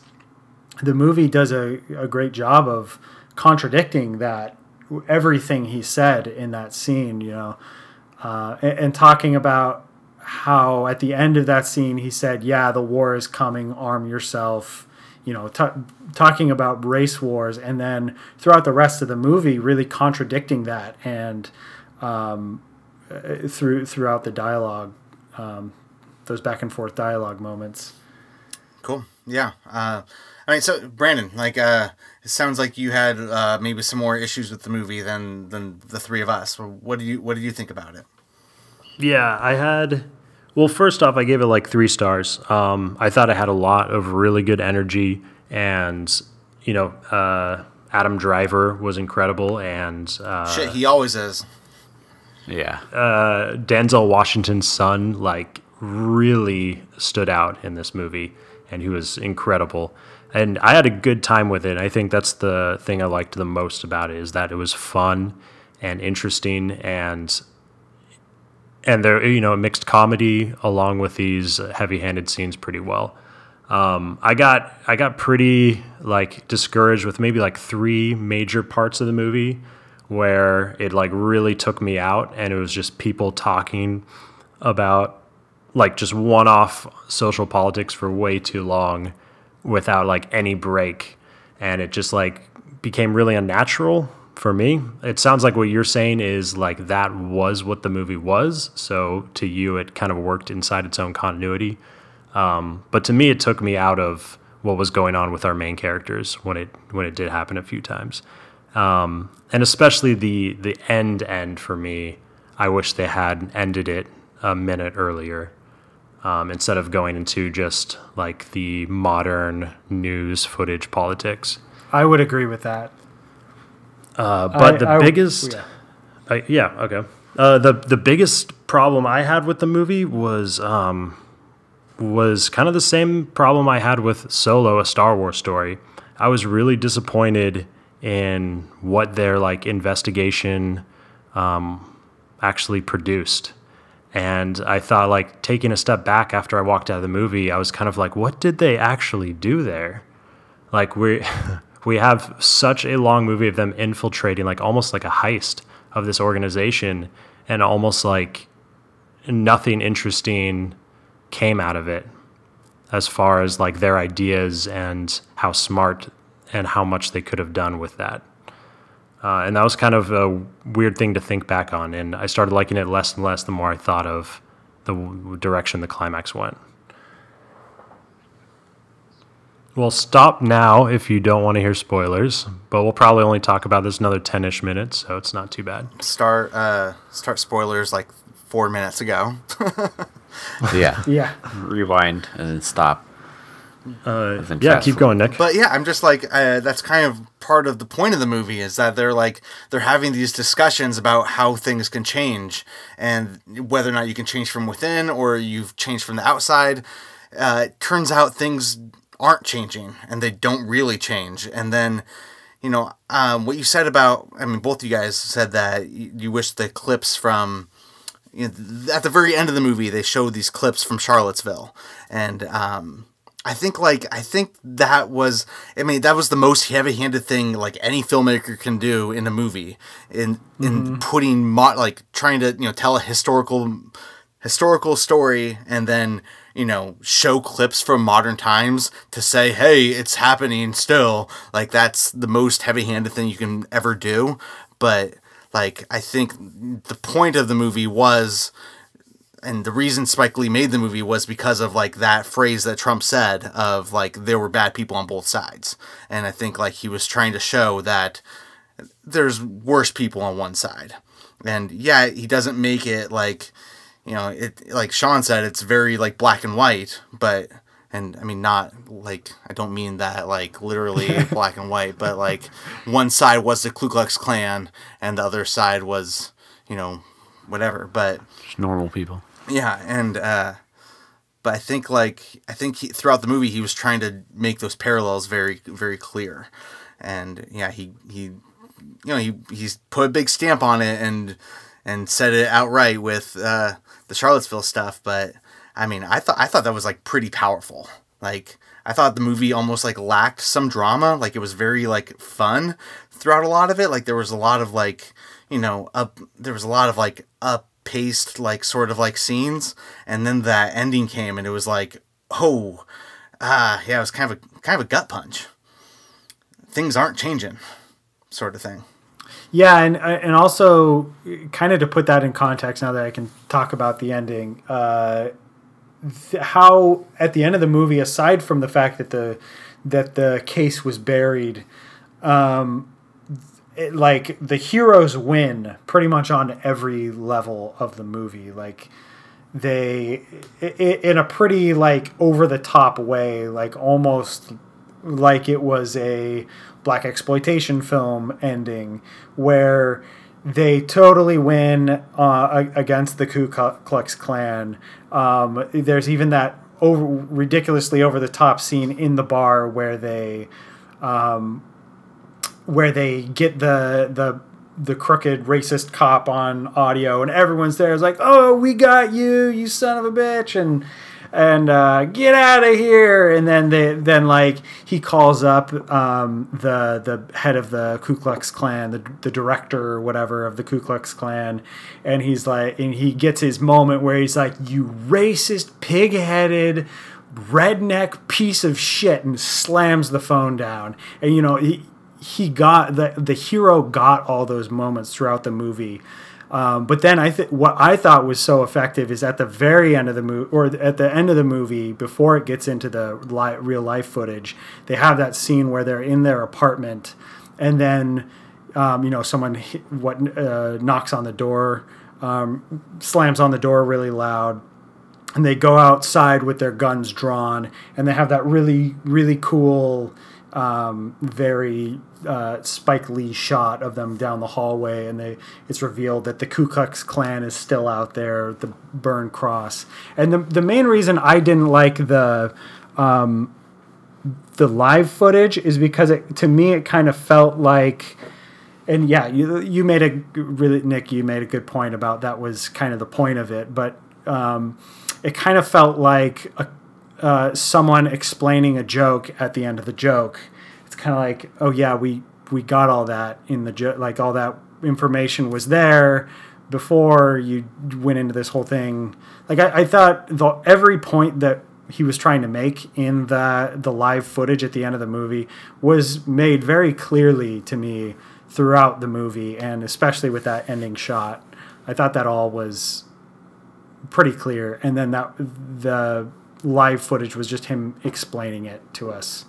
the movie does a great job of contradicting that. Everything he said in that scene, and talking about how at the end of that scene he said, "Yeah, the war is coming. Arm yourself." Talking about race wars, and then throughout the rest of the movie, really contradicting that, and throughout the dialogue, those back and forth dialogue moments. Cool. Yeah. I mean, so Brandon, it sounds like you had maybe some more issues with the movie than the three of us. What do you think about it? Yeah, I had. Well, first off, I gave it 3 stars. I thought it had a lot of really good energy, and Adam Driver was incredible, and shit, he always is. Yeah. Denzel Washington's son really stood out in this movie, and he was incredible. And I had a good time with it. I think that's the thing I liked the most about it, is that it was fun and interesting, and there it mixed comedy along with these heavy-handed scenes pretty well. I got pretty discouraged with maybe 3 major parts of the movie where it really took me out, and it was just people talking about just one-off social politics for way too long without any break, and it just became really unnatural for me. It sounds like what you're saying is that was what the movie was, so to you it kind of worked inside its own continuity, but to me it took me out of what was going on with our main characters when it did happen a few times, and especially the end for me. I wish they had ended it a minute earlier. Instead of going into just the modern news footage politics. I would agree with that. But the biggest problem I had with the movie was kind of the same problem I had with Solo, A Star Wars Story. I was really disappointed in what their investigation actually produced. And I thought, taking a step back after I walked out of the movie, I was kind of what did they actually do there? We have such a long movie of them infiltrating, almost like a heist of this organization, and almost nothing interesting came out of it as far as their ideas and how smart and how much they could have done with that. And that was kind of a weird thing to think back on, and I started liking it less and less the more I thought of the direction the climax went. We'll stop now if you don't want to hear spoilers, but we'll probably only talk about this another 10-ish minutes, so it's not too bad. Start spoilers 4 minutes ago. Yeah. Rewind and then stop. Keep going, Nick. But yeah, I'm just that's kind of part of the point of the movie, is that they're having these discussions about how things can change, and whether or not you can change from within or you've changed from the outside. It turns out things aren't changing, and they don't really change. And then, what you said about, both of you guys said that you wish the clips from at the very end of the movie, they show these clips from Charlottesville, and I think that was, that was the most heavy-handed thing like any filmmaker can do in a movie, in putting trying to tell a historical story and then show clips from modern times to say, hey, it's happening still. Like, that's the most heavy-handed thing you can ever do. But like, I think the point of the movie was, and the reason Spike Lee made the movie was because of like that phrase that Trump said of like, there were bad people on both sides. And I think like he was trying to show that there's worse people on one side. And yeah, he doesn't make it like, it, like Sean said, it's very like black and white, but, and I mean, not like, I don't mean that like literally black and white, but like one side was the Ku Klux Klan and the other side was, whatever, but just normal people. Yeah. And, but I think throughout the movie, he was trying to make those parallels very, very clear. And yeah, he's put a big stamp on it and said it outright with, the Charlottesville stuff, but I mean, I thought that was like pretty powerful. Like, I thought the movie almost like lacked some drama. Like, it was very like fun throughout a lot of it. Like, there was a lot of like, there was a lot of like up-paced like sort of like scenes, and then that ending came, and it was like, oh, yeah, it was kind of a gut punch. Things aren't changing, sort of thing. Yeah, and also kind of to put that in context, now that I can talk about the ending, how at the end of the movie, aside from the fact that the case was buried, like the heroes win pretty much on every level of the movie. Like they, in a pretty like over the top way, like almost like it was a black exploitation film ending where they totally win against the Ku Klux Klan. There's even that ridiculously over the top scene in the bar where they get the crooked racist cop on audio, and everyone's there. It's like, oh, we got you, you son of a bitch, and get out of here. And then like he calls up the head of the Ku Klux Klan, the director or whatever of the Ku Klux Klan, and he's like, and he gets his moment where he's like, you racist, pig-headed, redneck piece of shit, and slams the phone down. And he got the hero got all those moments throughout the movie. But then what I thought was so effective is at the very end of the movie, or at the end of the movie, before it gets into the real life footage, they have that scene where they're in their apartment, and then someone knocks on the door, slams on the door really loud, and they go outside with their guns drawn, and they have that really, really cool, very Spike Lee shot of them down the hallway, and it's revealed that the Ku Klux Klan is still out there, the burned cross. And the main reason I didn't like the live footage is because to me it kind of felt like, and yeah, you made Nick, you made a good point about that was kind of the point of it, but it kind of felt like someone explaining a joke at the end of the joke. It's kind of like, oh yeah, we got all that in the joke, like all that information was there before you went into this whole thing. Like I thought every point that he was trying to make in the live footage at the end of the movie was made very clearly to me throughout the movie, and especially with that ending shot. I thought that all was pretty clear, and then the live footage was just him explaining it to us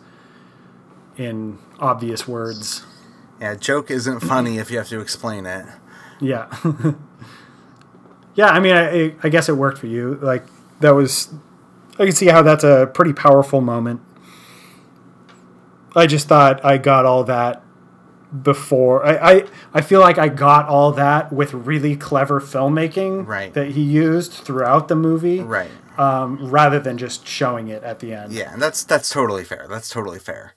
in obvious words. Yeah, joke isn't funny if you have to explain it. Yeah. Yeah, I mean, I guess it worked for you. Like, that was... I can see how that's a pretty powerful moment. I just thought I got all that before. I feel like I got all that with really clever filmmaking that he used throughout the movie. Right. Rather than just showing it at the end. Yeah, and that's totally fair. That's totally fair.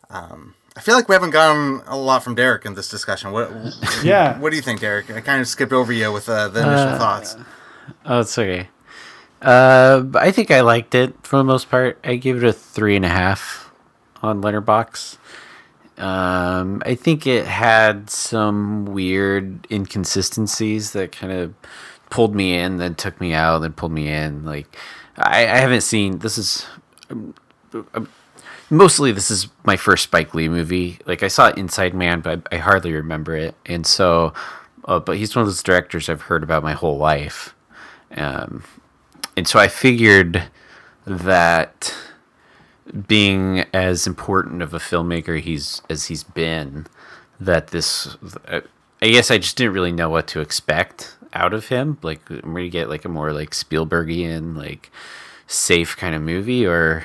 I feel like we haven't gotten a lot from Derek in this discussion. What do you think, Derek? I kind of skipped over you with the initial thoughts. Oh, it's okay. But I think I liked it for the most part. I gave it a 3.5 on Letterboxd. I think it had some weird inconsistencies that kind of pulled me in, then took me out, then pulled me in. Like, I haven't seen, this is, mostly this is my first Spike Lee movie. Like, I saw Inside Man, but I hardly remember it. And so, but he's one of those directors I've heard about my whole life. And so I figured that being as important of a filmmaker as he's been, that this, I guess I just didn't really know what to expect out of him. Like, I'm going to get like a more like Spielbergian, like safe kind of movie, or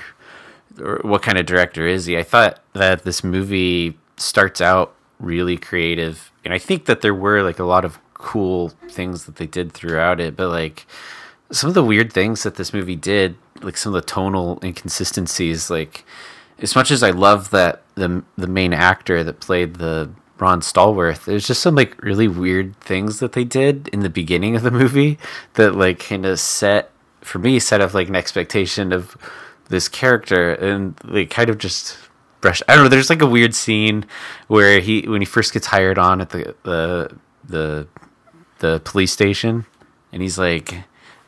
what kind of director is he? I thought that this movie starts out really creative, and I think that there were like a lot of cool things that they did throughout it, but like some of the weird things that this movie did, like some of the tonal inconsistencies, like as much as I love that the main actor that played the Ron Stallworth, there's just some like really weird things that they did in the beginning of the movie that like kind of set up like an expectation of this character, and they kind of just brush. I don't know. There's like a weird scene where when he first gets hired on at the police station, and he's like,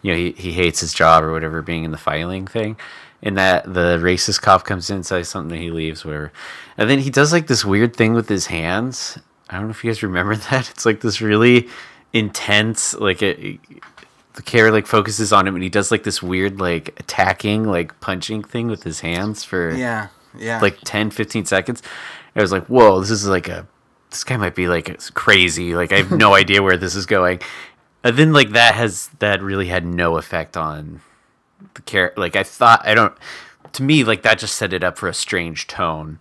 you know, he hates his job or whatever, being in the filing thing, and that the racist cop comes in, says something, and he leaves, whatever, and then he does like this weird thing with his hands. I don't know if you guys remember that. It's like this really intense, like the camera like focuses on him, and he does like this weird like attacking, like punching thing with his hands for like 10-15 seconds. I was like, whoa, this guy might be like crazy. Like, I have no idea where this is going. And then like that really had no effect on the character. Like, to me, like that just set it up for a strange tone.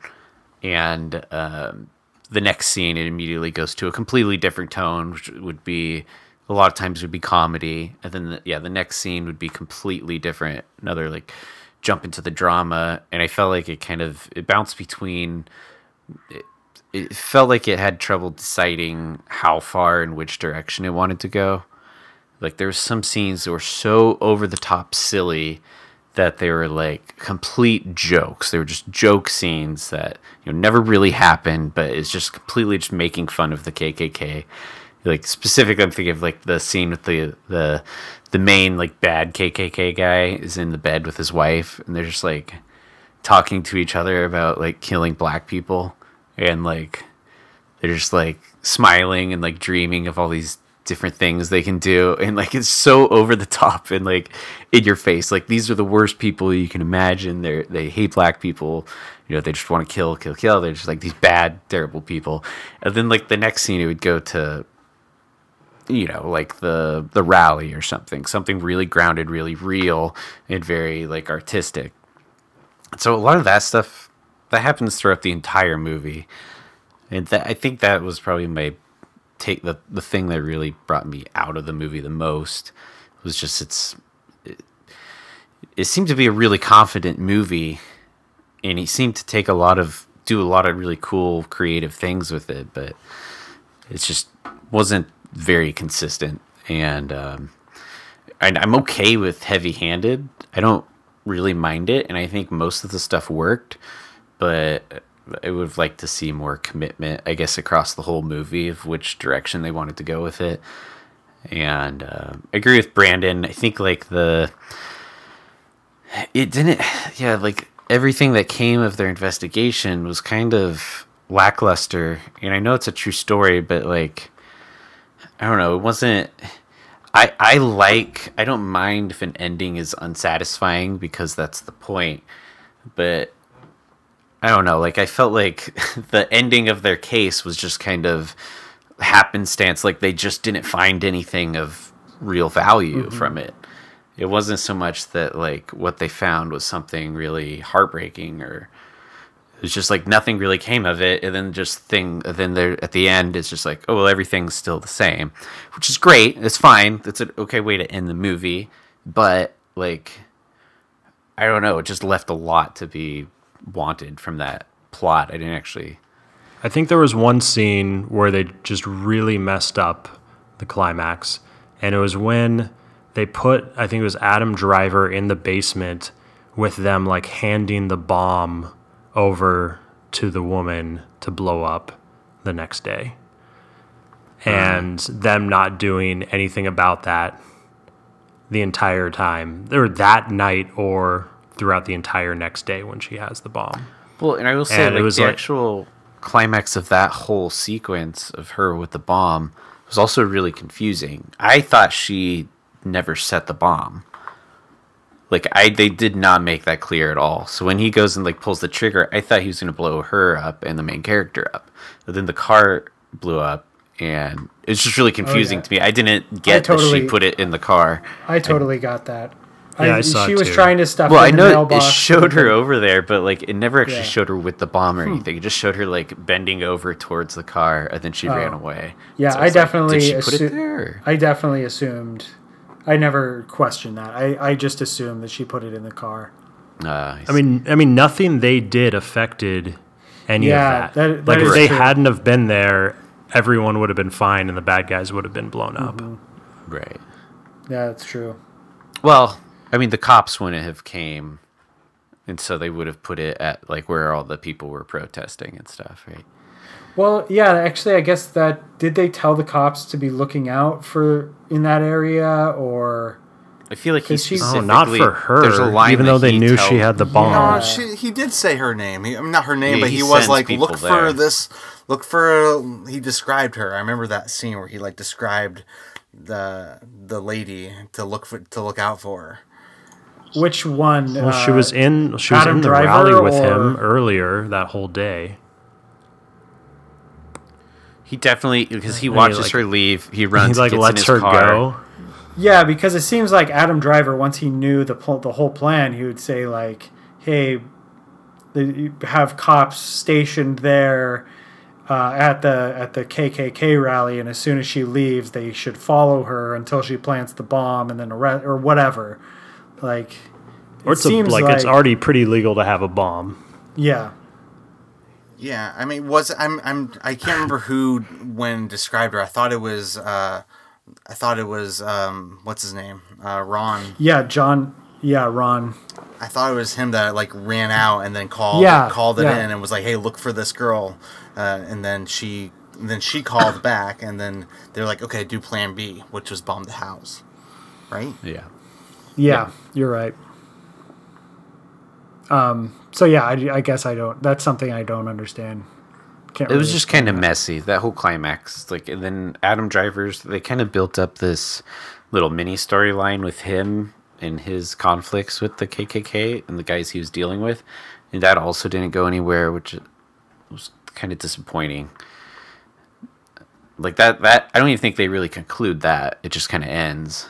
And the next scene, it immediately goes to a completely different tone, which would be, a lot of times would be comedy. And then the next scene would be completely different. Another like jump into the drama. And I felt like it bounced between, it felt like it had trouble deciding how far in which direction it wanted to go. Like, there were some scenes that were so over the top silly that they were like complete jokes. They were just joke scenes that, you know, never really happened, but it's just completely just making fun of the KKK. Like, specifically, I'm thinking of like the scene with the main like bad KKK guy is in the bed with his wife, and they're just like talking to each other about like killing black people, and like they're just like smiling and like dreaming of all these different things they can do, and like it's so over the top and like in your face. Like, these are the worst people you can imagine. They hate black people, you know, they just want to kill. They're just like these bad, terrible people. And then like the next scene, it would go to, you know, like the rally or something really grounded, really real, and very like artistic. So a lot of that stuff that happens throughout the entire movie, and I think that was probably my take. The thing that really brought me out of the movie the most was just it seemed to be a really confident movie, and he seemed to do a lot of really cool creative things with it, but it just wasn't very consistent. And I'm okay with heavy-handed. I don't really mind it, and I think most of the stuff worked, but I would have liked to see more commitment, I guess, across the whole movie of which direction they wanted to go with it. And I agree with Brandon. I think like like everything that came of their investigation was kind of lackluster. And I know it's a true story, but like, I don't know, it wasn't. I don't mind if an ending is unsatisfying, because that's the point. But I don't know, like I felt like the ending of their case was just kind of happenstance. Like, they just didn't find anything of real value from it. It wasn't so much that like what they found was something really heartbreaking, or it was just like nothing really came of it. And then there at the end, it's just like, oh well, everything's still the same, which is great. It's fine. It's an okay way to end the movie, but like, I don't know, it just left a lot to be wanted from that plot. I think there was one scene where they just really messed up the climax, and it was when they put, I think it was Adam Driver in the basement with them like handing the bomb over to the woman to blow up the next day. And them not doing anything about that the entire time, or that night, or throughout the entire next day when she has the bomb. Well, and I will say, And it like, was the like- actual climax of that whole sequence of her with the bomb was also really confusing. I thought she never set the bomb. Like, they did not make that clear at all. So when he goes and like pulls the trigger, I thought he was going to blow her up and the main character up. But then the car blew up, and it's just really confusing to me. I didn't get that she put it in the car. I totally got that. Yeah, I saw she it was too. trying to stuff Well, it I in the know it mailbox. showed her over there, but like it never actually Yeah. showed her with the bomb or anything. It just showed her like bending over towards the car, and then she ran away. Yeah, So I it's like, definitely did she put it there? I definitely assumed. I never questioned that. I just assumed that she put it in the car. I mean, nothing they did affected any Yeah, of that. that Like, is if they true. hadn't have been there, everyone would have been fine, and the bad guys would have been blown up. Right. Yeah, that's true. Well, I mean, the cops wouldn't have came, and so they would have put it at like where all the people were protesting and stuff, right? Well, yeah, actually, I guess that did they tell the cops to be looking out for in that area, or I feel like he 'Cause she's- Oh, specifically. not for her. There's a line even that though they he knew tells- she had the bomb. No, he did say her name. I mean, not her name, Yeah, but he he was sends like, people look there. for this. Look for. He described her. I remember that scene where he like described the lady to look out for her. which one? Well, she was in the Adam Driver rally with him or- earlier that whole day. He definitely, because he watches like- her leave. He runs. He like gets in lets his her car. go. Yeah, because it seems like Adam Driver, once he knew the whole plan, he would say like, "Hey, you have cops stationed there at the KKK rally, and as soon as she leaves, they should follow her until she plants the bomb, and then arrest or whatever." Like, Or it seems like it's already pretty legal to have a bomb. yeah. Yeah, I mean, I can't remember who when described her. I thought it was what's his name? Ron. Yeah, John. Yeah, Ron. I thought it was him that like ran out and then called it yeah. in and was like, "Hey, look for this girl," and then she called back, and then they're like, "Okay, do Plan B," which was bomb the house, right? Yeah. You're right. So yeah, I guess I don't. That's something I don't understand. Can't It was really just kind of messy, that whole climax. Like, and then Adam Driver's, they kind of built up this little mini storyline with him and his conflicts with the KKK and the guys he was dealing with, and that also didn't go anywhere, which was kind of disappointing. Like that I don't even think they really conclude that. It just kind of ends.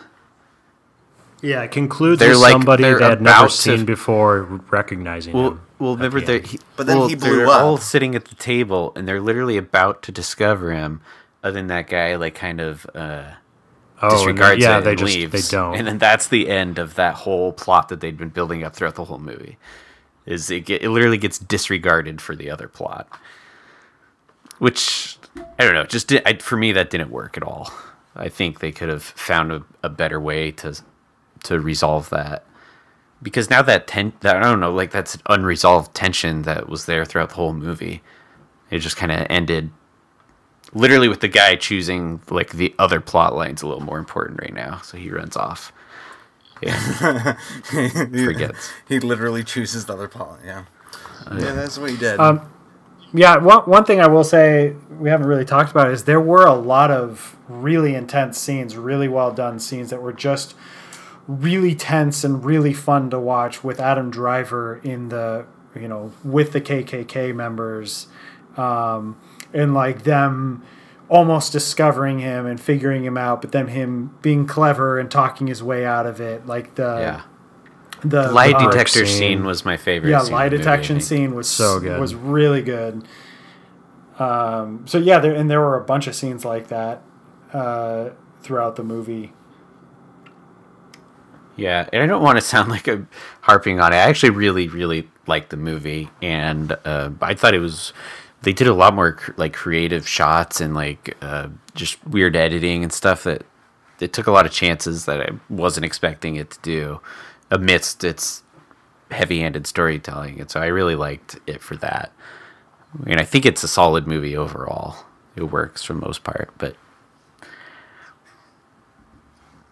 Yeah, it concludes They're with like- somebody they're they had never about to- seen before recognizing him. Well, remember the that. end. But then he blew they're up. all sitting at the table, and they're literally about to discover him. Other than that guy, like, kind of disregards it and leaves. They don't. And then that's the end of that whole plot that they'd been building up throughout the whole movie. It literally gets disregarded for the other plot, which I don't know. For me, that didn't work at all. I think they could have found a better way to resolve that, because now that I don't know, like, that's unresolved tension that was there throughout the whole movie. It just kind of ended literally with the guy choosing like the other plot line's a little more important right now, so he runs off. Yeah, forgets. He literally chooses the other plot. Yeah, yeah, that's what he did. Yeah, one thing I will say we haven't really talked about is there were a lot of really intense scenes, really well done scenes that were just really tense and really fun to watch with Adam Driver in the, with the KKK members, and like them almost discovering him and figuring him out, but then him being clever and talking his way out of it. Like the lie detector scene. scene was my favorite. yeah, scene lie in the movie, detection I think. scene was So good. was really good. So yeah, there were a bunch of scenes like that throughout the movie. Yeah, and I don't want to sound like I'm harping on it. I actually really, really liked the movie, and I thought they did a lot more like creative shots and like just weird editing and stuff that it took a lot of chances that I wasn't expecting it to do amidst its heavy-handed storytelling, and so I really liked it for that. I mean, I think it's a solid movie overall. It works for the most part, but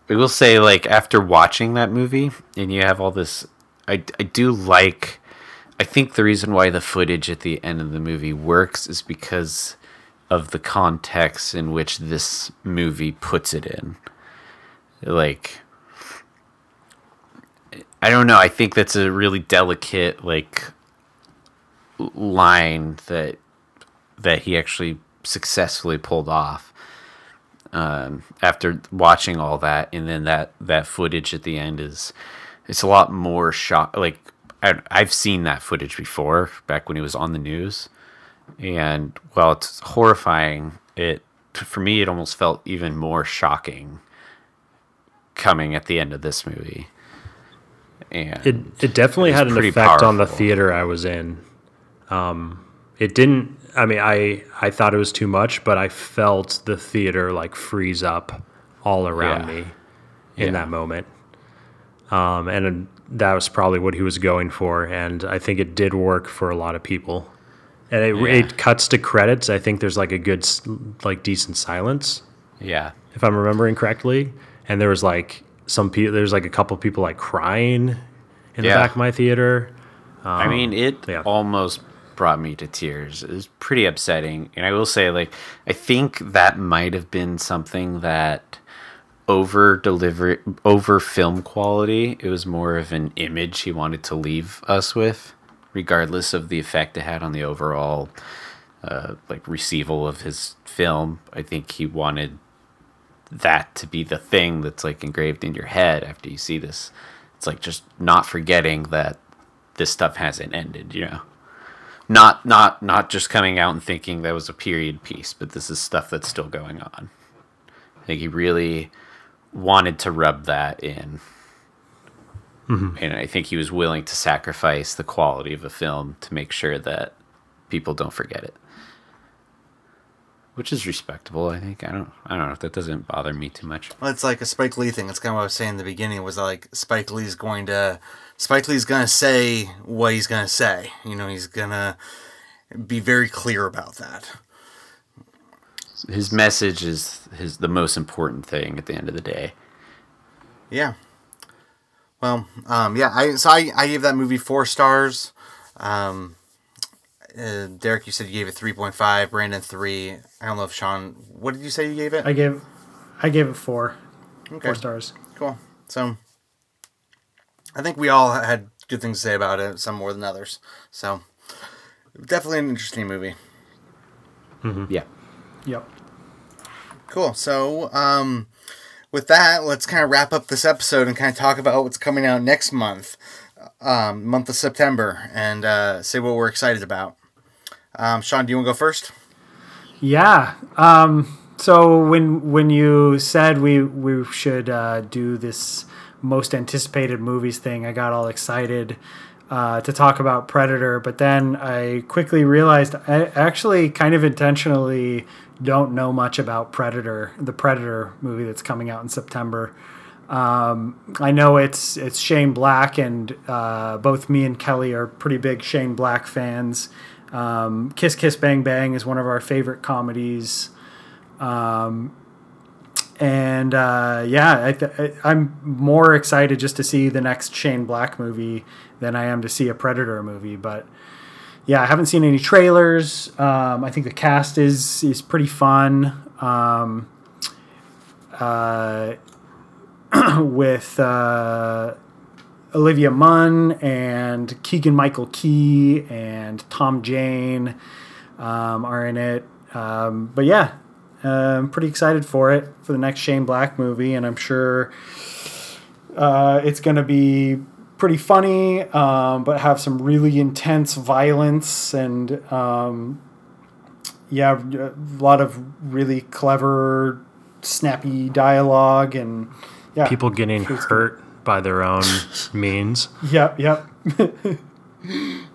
I will say, like, after watching that movie, and you have all this, I think the reason why the footage at the end of the movie works is because of the context in which this movie puts it in. Like, I don't know, I think that's a really delicate, like, line that he actually successfully pulled off. After watching all that, and then that footage at the end it's a lot more shock. Like, I've seen that footage before, back when it was on the news, and while it's horrifying, for me it almost felt even more shocking coming at the end of this movie. And it definitely had an effect on the theater I was in. It didn't. I mean, I thought it was too much, but I felt the theater like freeze up all around me in that moment. And that was probably what he was going for, and I think it did work for a lot of people. And it cuts to credits. I think there's like a good, like, decent silence. Yeah, if I'm remembering correctly. And there was like there's like a couple people like crying in the back of my theater. I mean, it almost brought me to tears. It was pretty upsetting. And I will say, like, I think that might have been something that over film quality, it was more of an image he wanted to leave us with, regardless of the effect it had on the overall like receival of his film. I think he wanted that to be the thing that's like engraved in your head after you see this. It's like just not forgetting that this stuff hasn't ended, you know. Not just coming out and thinking that was a period piece, but this is stuff that's still going on. I think he really wanted to rub that in. Mm-hmm. And I think he was willing to sacrifice the quality of a film to make sure that people don't forget it. Which is respectable, I think. I don't know. That doesn't bother me too much. Well, it's like a Spike Lee thing. It's kind of what I was saying in the beginning, was like Spike Lee's going to say what he's going to say. You know, he's going to be very clear about that. His message is the most important thing at the end of the day. Yeah. Well, I gave that movie 4 stars. Derek, you said you gave it 3.5. Brandon 3. I don't know if Sean. What did you say you gave it? I gave it 4. Okay. 4 stars. Cool. So I think we all had good things to say about it. Some more than others. So definitely an interesting movie. Mm-hmm. Yeah. Yep. Cool. So with that, let's kind of wrap up this episode and kind of talk about what's coming out next month, month of September, and say what we're excited about. Sean, do you want to go first? Yeah. So when you said we should do this most anticipated movies thing, I got all excited to talk about Predator, but then I quickly realized I actually kind of intentionally don't know much about Predator, the Predator movie that's coming out in September. I know it's Shane Black, and both me and Kelly are pretty big Shane Black fans. Kiss Kiss Bang Bang is one of our favorite comedies. I'm more excited just to see the next Shane Black movie than I am to see a Predator movie. But yeah, I haven't seen any trailers. I think the cast is pretty fun. With Olivia Munn and Keegan-Michael Key and Tom Jane are in it. But yeah, I'm pretty excited for it, for the next Shane Black movie, and I'm sure it's going to be pretty funny, but have some really intense violence and a lot of really clever, snappy dialogue and people getting hurt by their own means. Yep.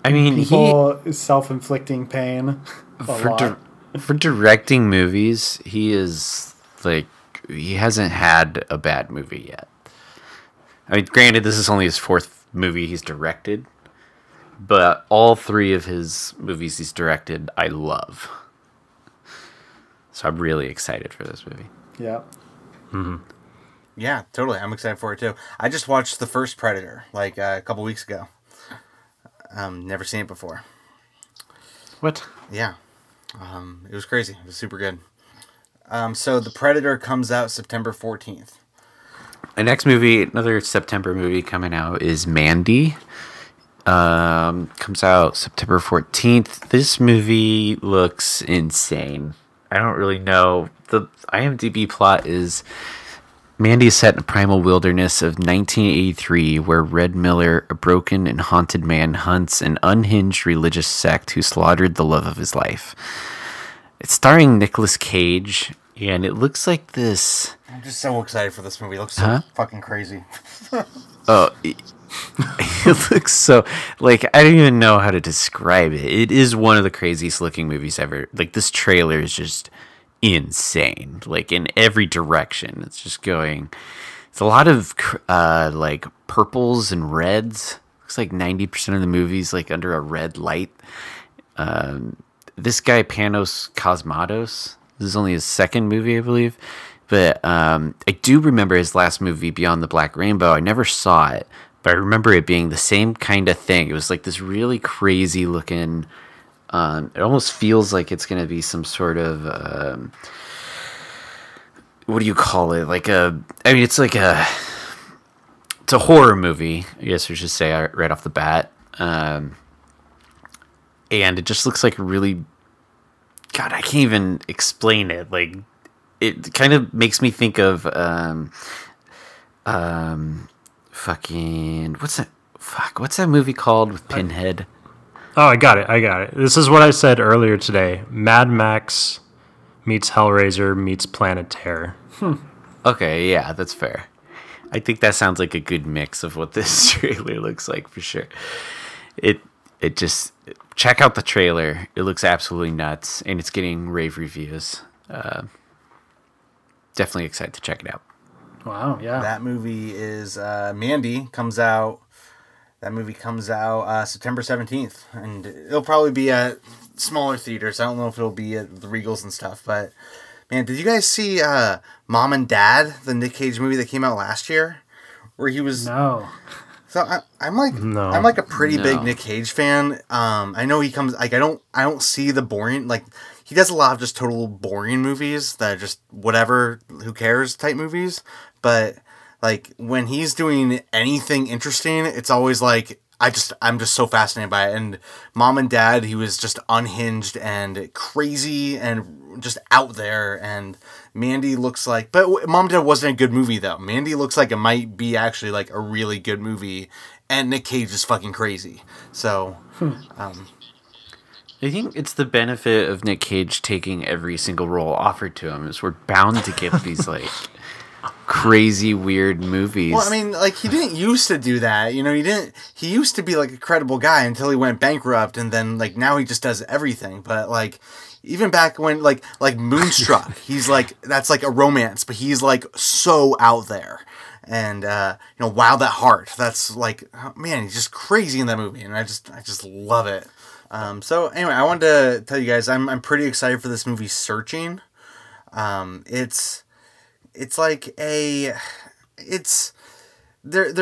I mean, people self-inflicting pain for directing movies, he is like he hasn't had a bad movie yet. I mean, granted, this is only his 4th movie he's directed, but all 3 of his movies he's directed, I love. So I'm really excited for this movie. Yeah. Mm-hmm. Yeah, totally. I'm excited for it too. I just watched the first Predator like a couple weeks ago. Never seen it before. What? Yeah. It was crazy. It was super good. So the Predator comes out September 14th. The next movie, another September movie coming out is Mandy. Comes out September 14th. This movie looks insane. I don't really know. The IMDb plot is Mandy is set in a primal wilderness of 1983 where Red Miller, a broken and haunted man, hunts an unhinged religious sect who slaughtered the love of his life. It's starring Nicolas Cage, and it looks like this... I'm just so excited for this movie. It looks so fucking crazy. It looks so... Like, I don't even know how to describe it. It is one of the craziest looking movies ever. Like, this trailer is just insane. Like, in every direction. It's just going... It's a lot of, like, purples and reds. Looks like 90% of the movie's, like, under a red light. This guy, Panos Cosmatos, this is only his 2nd movie, I believe. But I do remember his last movie, Beyond the Black Rainbow. I never saw it, but I remember it being the same kind of thing. It was like this really crazy looking... it almost feels like it's going to be some sort of... what do you call it? Like a... I mean, it's like a... It's a horror movie, I guess we should say right off the bat. And it just looks like a really... God, I can't even explain it. Like, it kind of makes me think of... fucking... What's that? Fuck, what's that movie called with Pinhead? Oh, I got it. This is what I said earlier today. Mad Max meets Hellraiser meets Planet Terror. Okay, yeah, that's fair. I think that sounds like a good mix of what this trailer looks like for sure. It just... Check out the trailer. It looks absolutely nuts, and it's getting rave reviews. Definitely excited to check it out. Wow, yeah. That movie is Mandy comes out. That movie comes out September 17th, and it'll probably be at smaller theaters. I don't know if it'll be at the Regals and stuff, but man, did you guys see Mom and Dad, the Nick Cage movie that came out last year, where he was? No. So I'm like a pretty big Nick Cage fan. I know he comes like I don't see the boring, like he does a lot of just total boring movies that are just whatever, who cares type movies. But like when he's doing anything interesting, it's always like I'm just so fascinated by it. And Mom and Dad, he was just unhinged and crazy and just out there. And Mandy looks like... But Mom and Dad wasn't a good movie, though. Mandy looks like it might be actually like a really good movie. And Nick Cage is fucking crazy. So... I think it's the benefit of Nick Cage taking every single role offered to him is we're bound to get these like... crazy weird movies. Well, I mean, like he didn't used to do that, you know. He used to be like a credible guy until he went bankrupt, and then like now he just does everything. But like even back when like Moonstruck, he's like that's like a romance, but he's like so out there. And Wild at Heart, that's like man, he's just crazy in that movie, and I just love it. So anyway, I wanted to tell you guys I'm pretty excited for this movie, Searching. It's like there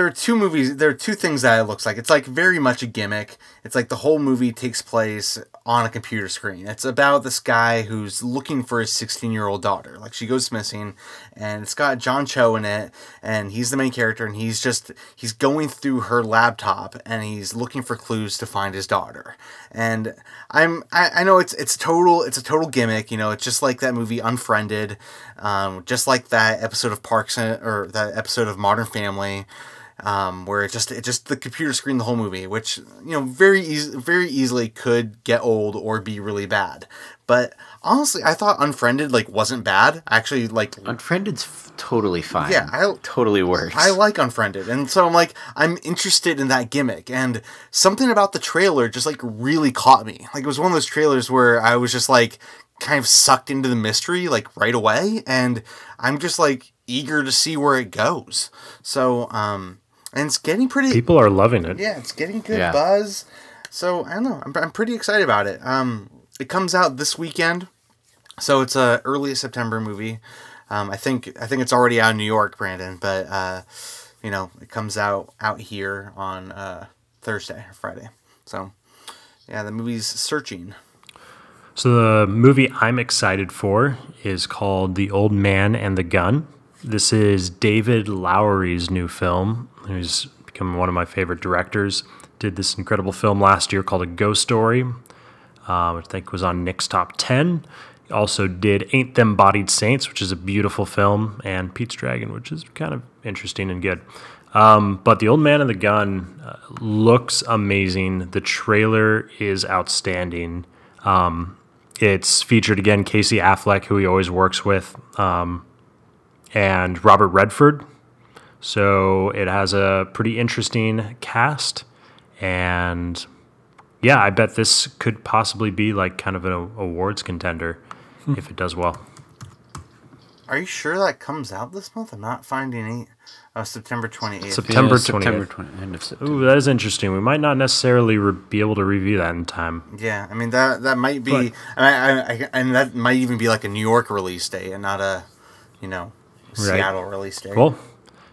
are two movies, there are two things that it looks like. It's like very much a gimmick. It's like the whole movie takes place on a computer screen. It's about this guy who's looking for his 16-year-old daughter. Like she goes missing, and it's got John Cho in it, and he's the main character, and he's going through her laptop, and he's looking for clues to find his daughter. And I know it's a total gimmick, you know. It's just like that movie Unfriended, just like that episode of Parks or that episode of Modern Family. where it just the computer screened the whole movie, which very easily could get old or be really bad. But honestly, I thought Unfriended wasn't bad. Actually, Unfriended's totally fine. Yeah, totally works. I like Unfriended, and so I'm interested in that gimmick. And something about the trailer just really caught me. It was one of those trailers where I was just kind of sucked into the mystery right away, and I'm just eager to see where it goes. So and it's getting pretty. People are loving it. Yeah, it's getting good buzz. So I don't know. I'm pretty excited about it. It comes out this weekend, so it's a early September movie. I think it's already out in New York, Brandon, but it comes out here on Thursday or Friday. So yeah, the movie's Searching. So the movie I'm excited for is called The Old Man and the Gun. This is David Lowery's new film, who's become one of my favorite directors. Did this incredible film last year called A Ghost Story, which I think was on Nick's Top 10. He also did Ain't Them Bodied Saints, which is a beautiful film, and Pete's Dragon, which is kind of interesting and good. But The Old Man and the Gun looks amazing. The trailer is outstanding. It's featured again Casey Affleck, who he always works with, and Robert Redford. So it has a pretty interesting cast, and yeah, I bet this could possibly be kind of an awards contender if it does well. Are you sure that comes out this month? I'm not finding any. September 28th. September 28th. September 20th. End of September. Ooh, that is interesting. We might not necessarily be able to review that in time. Yeah, I mean that might be, and that might even be a New York release date and not a, Seattle release date. Well,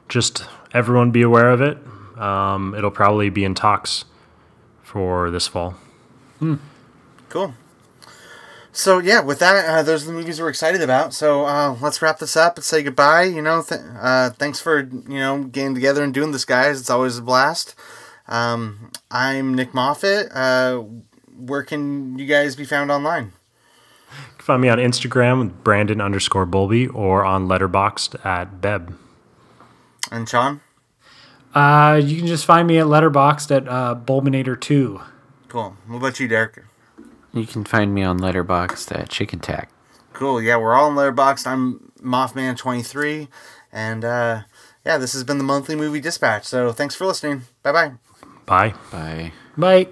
just everyone be aware of it. It'll probably be in talks for this fall. Cool. So yeah, with that, those are the movies we're excited about. So let's wrap this up and say goodbye. Thanks for getting together and doing this, guys. It's always a blast. I'm Nick Moffitt. Where can you guys be found online? You can find me on Instagram with Brandon_Bowlby or on Letterboxd at Beb. And Sean? You can just find me at Letterboxd at Bulbinator2. Cool. What about you, Derek? You can find me on Letterboxd at Chicken Tack. Cool. Yeah, we're all on Letterboxd. I'm Mothman23. And this has been the Monthly Movie Dispatch. So thanks for listening. Bye-bye. Bye. Bye. Bye.